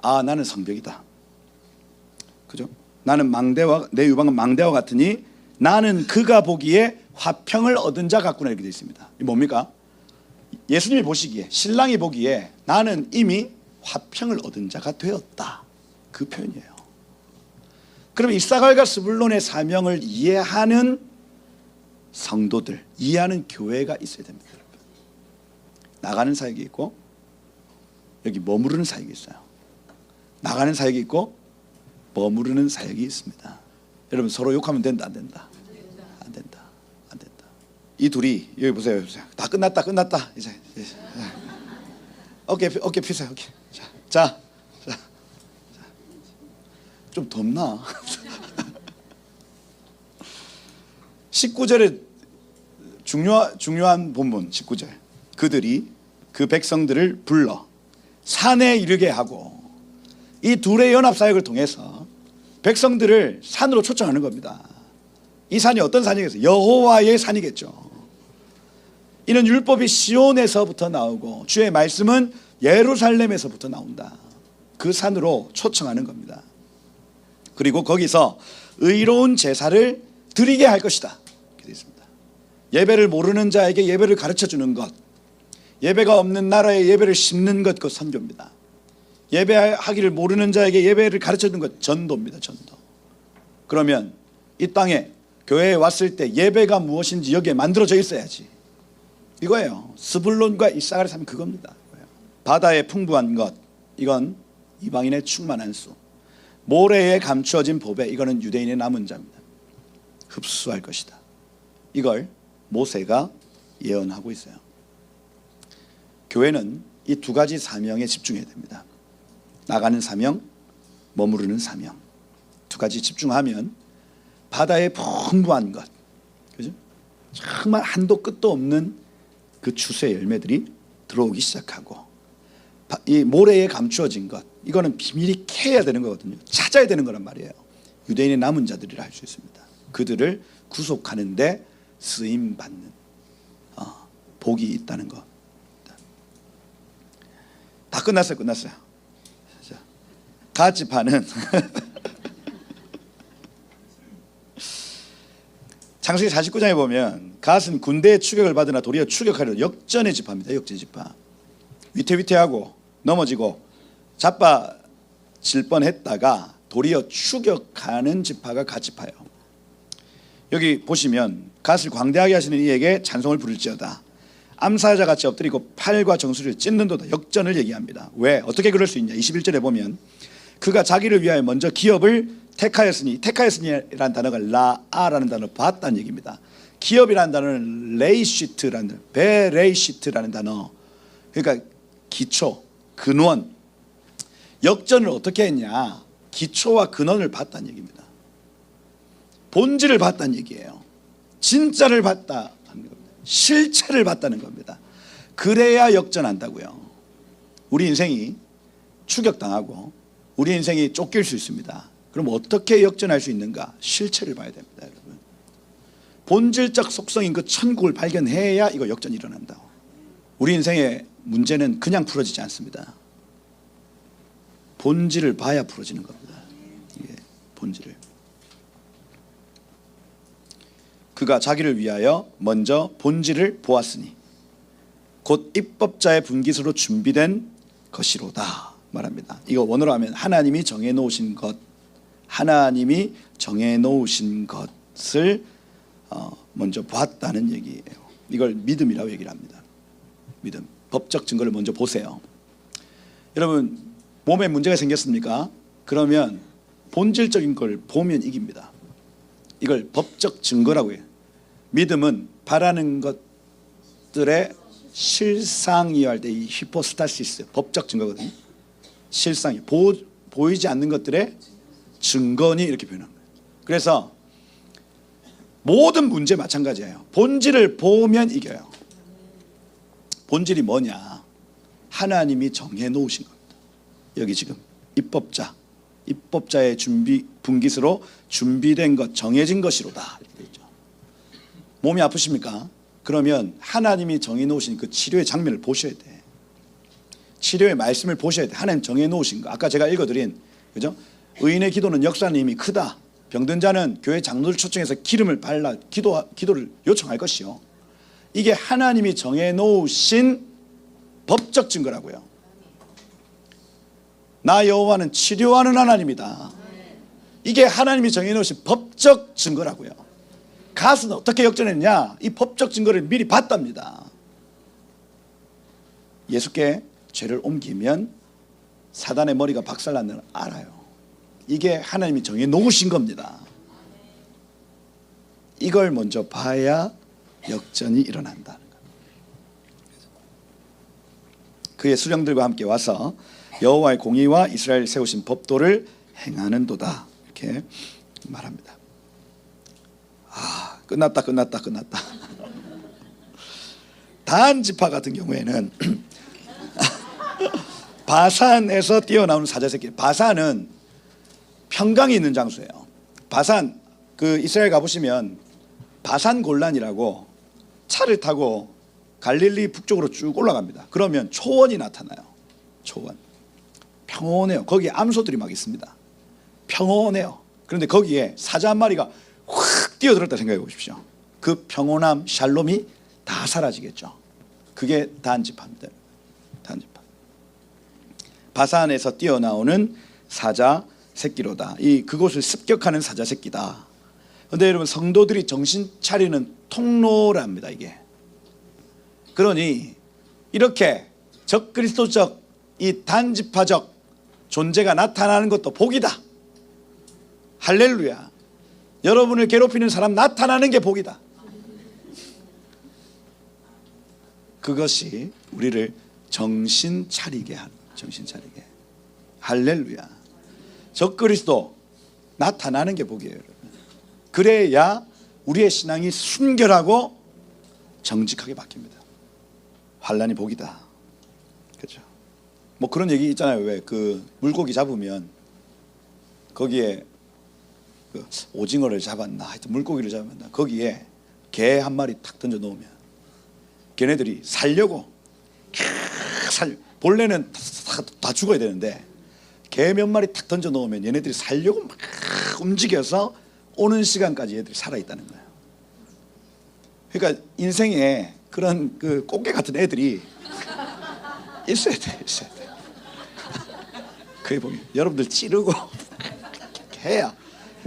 아, 나는 성벽이다. 그죠? 나는 망대와 내 유방은 망대와 같으니 나는 그가 보기에 화평을 얻은 자 같구나, 이렇게 되어 있습니다. 이 뭡니까? 예수님이 보시기에, 신랑이 보기에 나는 이미 화평을 얻은 자가 되었다, 그 표현이에요. 그러면 이사갈과 스불론의 사명을 이해하는 성도들, 이해하는 교회가 있어야 됩니다. 여러분. 나가는 사역이 있고 여기 머무르는 사역이 있어요. 나가는 사역이 있고 머무르는 사역이 있습니다. 여러분, 서로 욕하면 된다, 안 된다? 안 된다, 안 된다. 이 둘이 여기 보세요, 보세요. 다 끝났다. 이제. 어깨 피세요. 어깨. 자. 좀 덥나? 19절에 중요한 본문 19절. 그들이 그 백성들을 불러 산에 이르게 하고, 이 둘의 연합 사역을 통해서 백성들을 산으로 초청하는 겁니다. 이 산이 어떤 산이겠어요? 여호와의 산이겠죠. 이는 율법이 시온에서부터 나오고 주의 말씀은 예루살렘에서부터 나온다. 그 산으로 초청하는 겁니다. 그리고 거기서 의로운 제사를 드리게 할 것이다, 이렇게 되어 있습니다. 예배를 모르는 자에게 예배를 가르쳐주는 것, 예배가 없는 나라에 예배를 심는 것, 그 선교입니다. 예배하기를 모르는 자에게 예배를 가르쳐주는 것, 전도입니다. 전도. 그러면 이 땅에 교회에 왔을 때 예배가 무엇인지 여기에 만들어져 있어야지, 이거예요. 스불론과 이사갈의 삶은 그겁니다. 바다에 풍부한 것, 이건 이방인의 충만한 수. 모래에 감추어진 보배, 이거는 유대인의 남은 자입니다. 흡수할 것이다. 이걸 모세가 예언하고 있어요. 교회는 이 두 가지 사명에 집중해야 됩니다. 나가는 사명, 머무르는 사명. 두 가지 집중하면 바다에 풍부한 것, 그죠? 정말 한도 끝도 없는 그 추수의 열매들이 들어오기 시작하고, 이 모래에 감추어진 것, 이거는 비밀이 캐야 되는 거거든요. 찾아야 되는 거란 말이에요. 유대인의 남은 자들이라 할 수 있습니다. 그들을 구속하는 데 쓰임받는 복이 있다는 거. 다 끝났어요. 갓집하는 창세기 49장에 보면 갓은 군대의 추격을 받으나 도리어 추격하려 역전의 지파입니다. 역전 지파. 위태위태하고 넘어지고 자빠질 뻔했다가 도리어 추격하는 지파가 갓지파예요. 여기 보시면 갓을 광대하게 하시는 이에게 찬송을 부를지어다. 암사자같이 엎드리고 팔과 정수리를 찢는도다. 역전을 얘기합니다. 왜? 어떻게 그럴 수 있냐. 21절에 보면 그가 자기를 위하여 먼저 기업을 택하였으니라는 단어가 라아라는 단어를 봤다는 얘기입니다. 기업이라는 단어는 레이시트라는, 베레이시트라는 단어, 그러니까 기초, 근원. 역전을 어떻게 했냐. 기초와 근원을 봤다는 얘기입니다. 본질을 봤다는 얘기예요. 진짜를 봤다는 겁니다. 실체를 봤다는 겁니다. 그래야 역전한다고요. 우리 인생이 추격당하고 우리 인생이 쫓길 수 있습니다. 그럼 어떻게 역전할 수 있는가? 실체를 봐야 됩니다, 여러분. 본질적 속성인 그 천국을 발견해야 이거 역전이 일어난다. 우리 인생의 문제는 그냥 풀어지지 않습니다. 본질을 봐야 풀어지는 겁니다. 예, 본질을. 그가 자기를 위하여 먼저 본질을 보았으니 곧 입법자의 분깃으로 준비된 것이로다 말합니다. 이거 원어로 하면 하나님이 정해놓으신 것, 하나님이 정해놓으신 것을 먼저 보았다는 얘기예요. 이걸 믿음이라고 얘기를 합니다. 믿음. 법적 증거를 먼저 보세요. 여러분 몸에 문제가 생겼습니까? 그러면 본질적인 걸 보면 이깁니다. 이걸 법적 증거라고 해요. 믿음은 바라는 것들의 실상이어야 할 때 이 히포스타시스 법적 증거거든요. 실상이 보이지 않는 것들의 증거니 이렇게 표현한 거예요. 그래서 모든 문제 마찬가지예요. 본질을 보면 이겨요. 본질이 뭐냐? 하나님이 정해 놓으신 겁니다. 여기 지금 입법자의 분깃으로 준비된 것, 정해진 것이로다 이렇게 되어 있죠. 몸이 아프십니까? 그러면 하나님이 정해 놓으신 그 치료의 장면을 보셔야 돼. 치료의 말씀을 보셔야 돼. 하나님 정해 놓으신 거. 아까 제가 읽어드린, 그죠? 의인의 기도는 역사는 이미 크다. 병든 자는 교회 장로들 초청해서 기름을 발라 기도를 요청할 것이요. 이게 하나님이 정해 놓으신 법적 증거라고요. 나 여호와는 치료하는 하나님이다. 이게 하나님이 정해 놓으신 법적 증거라고요. 갓은 어떻게 역전했냐? 이 법적 증거를 미리 봤답니다. 예수께 죄를 옮기면 사단의 머리가 박살나는 걸 알아요. 이게 하나님이 정해 놓으신 겁니다. 이걸 먼저 봐야 역전이 일어난다는 거예요. 그의 수령들과 함께 와서 여호와의 공의와 이스라엘 세우신 법도를 행하는도다 이렇게 말합니다. 끝났다. 단 지파 같은 경우에는 바산에서 뛰어나오는 사자새끼. 바산은 평강이 있는 장소예요. 바산, 그 이스라엘 가보시면 바산 골란이라고 차를 타고 갈릴리 북쪽으로 쭉 올라갑니다. 그러면 초원이 나타나요. 초원. 평온해요. 거기에 암소들이 막 있습니다. 평온해요. 그런데 거기에 사자 한 마리가 확 뛰어들었다 생각해 보십시오. 그 평온함, 샬롬이 다 사라지겠죠. 그게 단지파입니다. 단지파. 바산에서 뛰어나오는 사자 새끼로다. 그곳을 습격하는 사자 새끼다. 그런데 여러분 성도들이 정신 차리는 통로랍니다. 이게. 그러니 이렇게 적그리스도적 이 단지파적 존재가 나타나는 것도 복이다. 할렐루야. 여러분을 괴롭히는 사람 나타나는 게 복이다. 그것이 우리를 정신 차리게 하는, 정신 차리게. 할렐루야. 적그리스도 나타나는 게 복이에요. 여러분. 그래야 우리의 신앙이 순결하고 정직하게 바뀝니다. 환난이 복이다. 그렇죠? 뭐 그런 얘기 있잖아요. 왜 그 물고기 잡으면 거기에 그 오징어를 잡았나 하여튼 물고기를 잡았나 거기에 개 한 마리 탁 던져 놓으면 걔네들이 살려고 본래는 다 죽어야 되는데 개 몇 마리 탁 던져 놓으면 얘네들이 살려고 막 움직여서 오는 시간까지 얘들이 살아있다는 거예요. 그러니까 인생에 그런 그 꽃게 같은 애들이 있어야 돼. 그게 보면 여러분들 찌르고 해야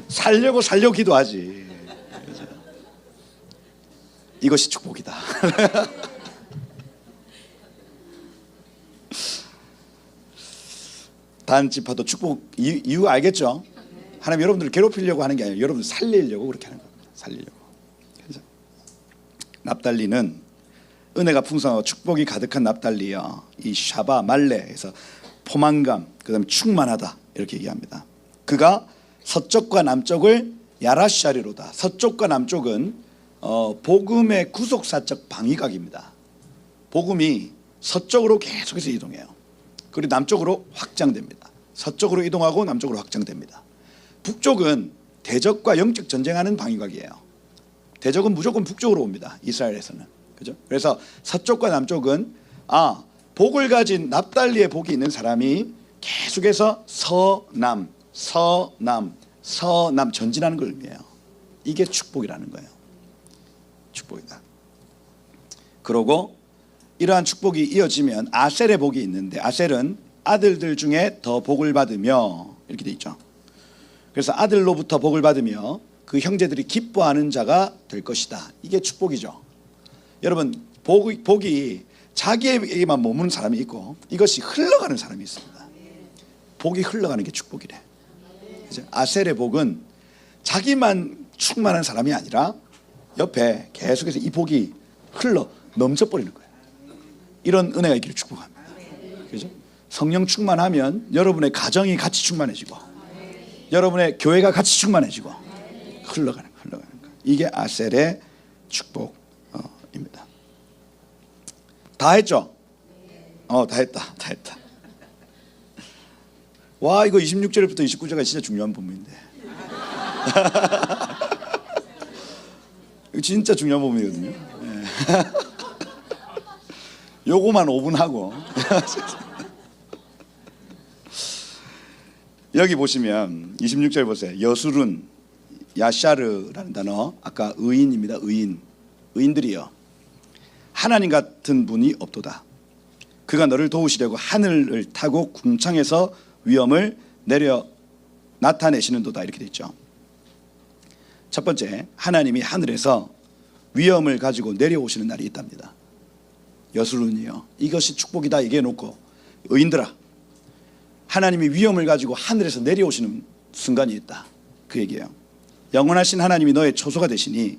살려고 기도하지. 이것이 축복이다. 단지파도 축복 이유 알겠죠? 하나님 여러분들을 괴롭히려고 하는 게 아니라 여러분들 살리려고 그렇게 하는 겁니다. 살리려고. 그래서 납달리는 은혜가 풍성하고 축복이 가득한 납달리여. 이 샤바 말레에서 포만감, 그다음에 충만하다 이렇게 얘기합니다. 그가 서쪽과 남쪽을 야라샤리로다. 서쪽과 남쪽은 복음의 구속사적 방위각입니다. 복음이 서쪽으로 계속해서 이동해요. 그리고 남쪽으로 확장됩니다. 서쪽으로 이동하고 남쪽으로 확장됩니다. 북쪽은 대적과 영적 전쟁하는 방위각이에요. 대적은 무조건 북쪽으로 옵니다. 이스라엘에서는. 그죠? 그래서 서쪽과 남쪽은 복을 가진 납달리의 복이 있는 사람이 계속해서 서남 전진하는 걸 의미해요. 이게 축복이라는 거예요. 축복이다. 그러고 이러한 축복이 이어지면 아셀의 복이 있는데 아셀은 아들들 중에 더 복을 받으며 이렇게 돼 있죠. 그래서 아들로부터 복을 받으며 그 형제들이 기뻐하는 자가 될 것이다. 이게 축복이죠. 여러분, 복이 자기에게만 머무는 사람이 있고 이것이 흘러가는 사람이 있습니다. 복이 흘러가는 게 축복이래. 아셀의 복은 자기만 충만한 사람이 아니라 옆에 계속해서 이 복이 흘러 넘쳐버리는 거예요. 이런 은혜가 있기를 축복합니다. 그죠? 성령 충만하면 여러분의 가정이 같이 충만해지고 여러분의 교회가 같이 충만해지고 흘러가는 거. 이게 아셀의 축복입니다. 다 했죠? 다 했다. 와, 이거 26절부터 29절가 진짜 중요한 부분인데. 이거 진짜 중요한 부분이거든요. 네. 요거만 5분 하고. 여기 보시면 26절 보세요. 여술은 야샤르라는 단어, 아까 의인입니다. 의인들이요, 하나님 같은 분이 없도다. 그가 너를 도우시려고 하늘을 타고 궁창에서 위엄을 내려 나타내시는도다. 이렇게 돼 있죠. 첫 번째, 하나님이 하늘에서 위엄을 가지고 내려오시는 날이 있답니다. 여술은이요, 이것이 축복이다 얘기해 놓고, 의인들아, 하나님이 위엄을 가지고 하늘에서 내려오시는 순간이 있다, 그 얘기예요. 영원하신 하나님이 너의 초소가 되시니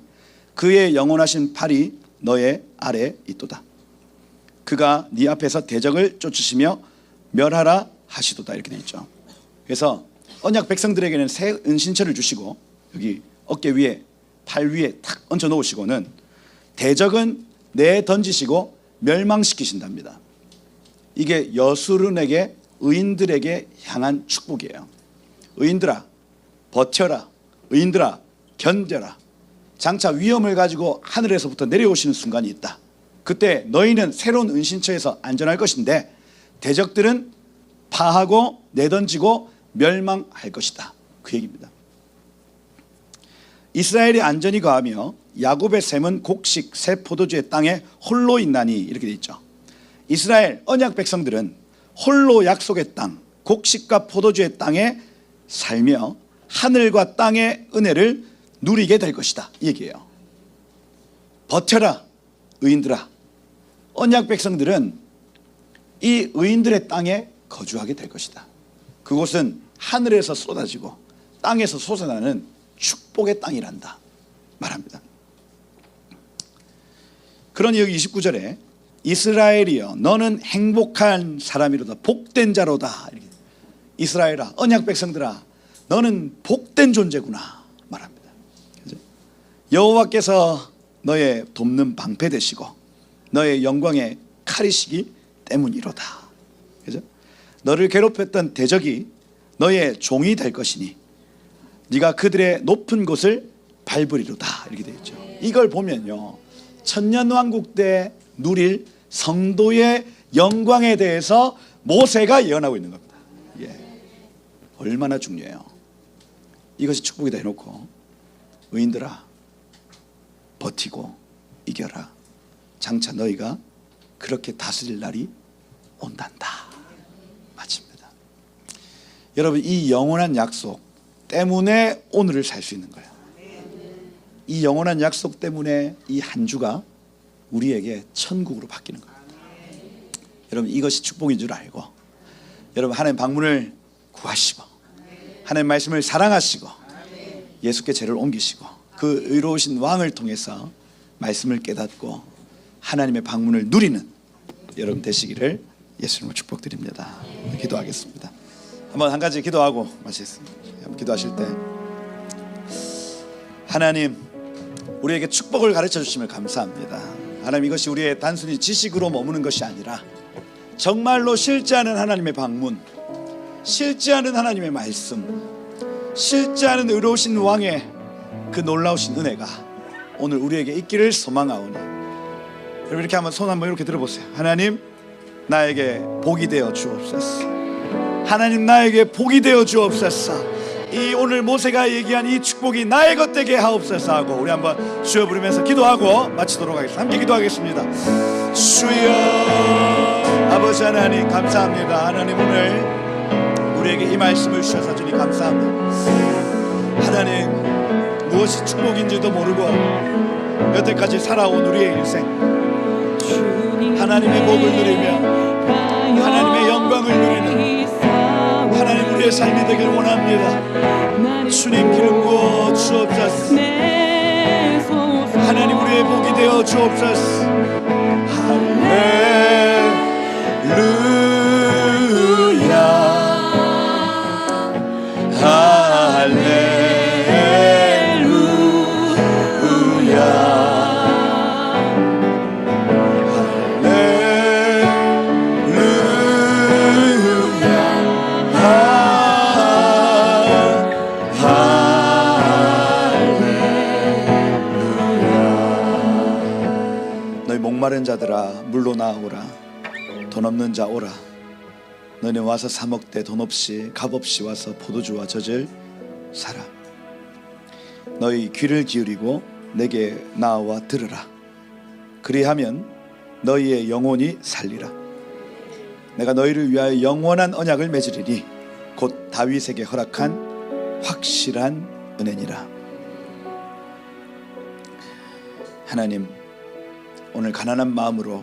그의 영원하신 팔이 너의 아래에 있도다. 그가 네 앞에서 대적을 쫓으시며 멸하라 하시도다. 이렇게 되어 있죠. 그래서 언약 백성들에게는 새 은신처를 주시고 여기 어깨 위에, 팔 위에 탁 얹어 놓으시고는 대적은 내던지시고 멸망시키신답니다. 이게 여수른에게, 의인들에게 향한 축복이에요. 의인들아, 버텨라. 의인들아, 견뎌라. 장차 위엄을 가지고 하늘에서부터 내려오시는 순간이 있다. 그때 너희는 새로운 은신처에서 안전할 것인데 대적들은 파하고 내던지고 멸망할 것이다. 그 얘기입니다. 이스라엘이 안전히 거하며 야곱의 샘은 곡식 새 포도주의 땅에 홀로 있나니, 이렇게 돼 있죠. 이스라엘 언약 백성들은 홀로 약속의 땅, 곡식과 포도주의 땅에 살며 하늘과 땅의 은혜를 누리게 될 것이다, 이 얘기예요. 버텨라 의인들아. 언약 백성들은 이 의인들의 땅에 거주하게 될 것이다. 그곳은 하늘에서 쏟아지고 땅에서 솟아나는 축복의 땅이란다 말합니다. 그러니 여기 29절에 이스라엘이여 너는 행복한 사람이로다, 복된 자로다. 이스라엘아, 언약 백성들아, 너는 복된 존재구나 말합니다. 여호와께서 너의 돕는 방패 되시고 너의 영광의 칼이시기 때문이로다. 그죠? 너를 괴롭혔던 대적이 너의 종이 될 것이니 네가 그들의 높은 곳을 밟으리로다. 이렇게 되어 있죠. 이걸 보면요, 천년왕국 때 누릴 성도의 영광에 대해서 모세가 예언하고 있는 겁니다. 얼마나 중요해요. 이것이 축복이다 해놓고 의인들아, 버티고 이겨라. 장차 너희가 그렇게 다스릴 날이 온단다. 맞습니다. 여러분, 이 영원한 약속 때문에 오늘을 살 수 있는 거예요. 이 영원한 약속 때문에 이 한 주가 우리에게 천국으로 바뀌는 겁니다. 여러분, 이것이 축복인 줄 알고 여러분 하나님 방문을 구하시고 하나님 말씀을 사랑하시고 예수께 죄를 옮기시고 그 의로우신 왕을 통해서 말씀을 깨닫고 하나님의 방문을 누리는 여러분 되시기를 예수님으로 축복드립니다. 기도하겠습니다. 한번 한 가지 기도하고 마치겠습니다. 한번 기도하실 때 하나님, 우리에게 축복을 가르쳐 주심을 감사합니다. 하나님, 이것이 우리의 단순히 지식으로 머무는 것이 아니라 정말로 실제하는 하나님의 방문, 실제하는 하나님의 말씀, 실제하는 의로우신 왕의 그 놀라우신 은혜가 오늘 우리에게 있기를 소망하오니, 여러분 이렇게 한번 손 한번 이렇게 들어보세요. 하나님, 나에게 복이 되어 주옵소서. 하나님, 나에게 복이 되어 주옵소서. 이 오늘 모세가 얘기한 이 축복이 나의 것 되게 하옵소서 하고 우리 한번 주여 부르면서 기도하고 마치도록 하겠습니다. 함께 기도하겠습니다. 주여, 아버지 하나님 감사합니다. 하나님, 오늘 우리에게 이 말씀을 주셔서 주님 감사합니다. 하나님, 무엇이 축복인지도 모르고 여태까지 살아온 우리의 일생, 하나님의 복을 누리며 하나님의 영광을 누리는 하나님 우리의 삶이 되길 원합니다. 주님 기름 부어 주옵소서. 하나님 우리의 복이 되어 주옵소서. 할렐루야 할렐루야 너희 목마른 자들아 물로 나오라. 돈 없는 자 오라. 너네 와서 사 먹되 돈 없이 값 없이 와서 포도주와 젖을 사라. 너희 귀를 기울이고 내게 나와 들으라. 그리하면 너희의 영혼이 살리라. 내가 너희를 위하여 영원한 언약을 맺으리니 곧 다윗에게 허락한 확실한 은혜니라. 하나님, 오늘 가난한 마음으로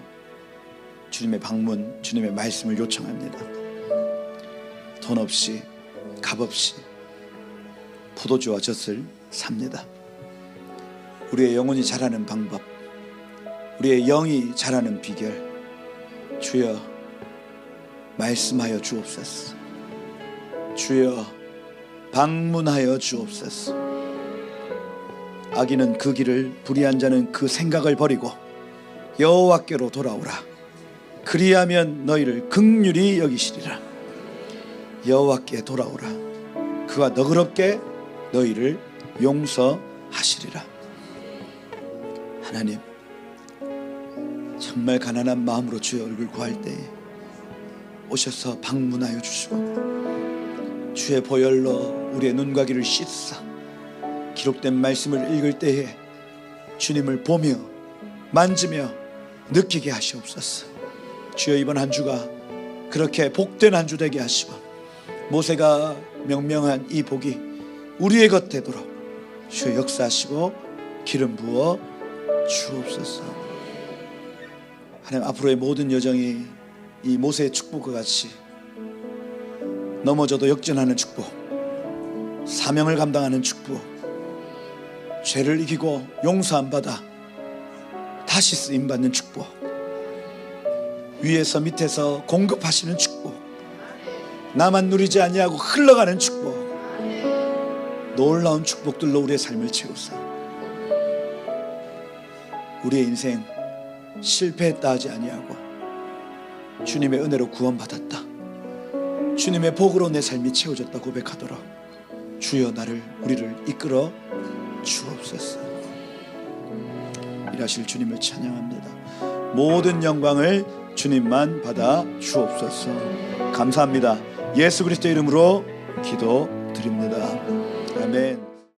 주님의 방문, 주님의 말씀을 요청합니다. 돈 없이 값 없이 포도주와 젖을 삽니다. 우리의 영혼이 자라는 방법, 우리의 영이 자라는 비결, 주여 말씀하여 주옵소서. 주여 방문하여 주옵소서. 악인은 그 길을, 불의한 자는 그 생각을 버리고 여호와께로 돌아오라. 그리하면 너희를 긍휼히 여기시리라. 여호와께 돌아오라. 그가 너그럽게 너희를 용서하시리라. 하나님, 정말 가난한 마음으로 주의 얼굴 구할 때에 오셔서 방문하여 주시고 주의 보혈로 우리의 눈과 귀를 씻사 기록된 말씀을 읽을 때에 주님을 보며 만지며 느끼게 하시옵소서. 주여 이번 한 주가 그렇게 복된 한 주 되게 하시고 모세가 명명한 이 복이 우리의 것 되도록 주여 역사하시고 기름 부어 주옵소서. 하나님, 앞으로의 모든 여정이 이 모세의 축복과 같이 넘어져도 역전하는 축복, 사명을 감당하는 축복, 죄를 이기고 용서함 받아 다시 쓰임받는 축복, 위에서 밑에서 공급하시는 축복, 나만 누리지 아니하고 흘러가는 축복, 놀라운 축복들로 우리의 삶을 채우사 우리의 인생 실패했다 하지 아니하고 주님의 은혜로 구원받았다, 주님의 복으로 내 삶이 채워졌다 고백하도록 주여 우리를 이끌어 주옵소서. 일하실 주님을 찬양합니다. 모든 영광을 주님만 받아 주옵소서. 감사합니다. 예수 그리스도 이름으로 기도드립니다. 아멘.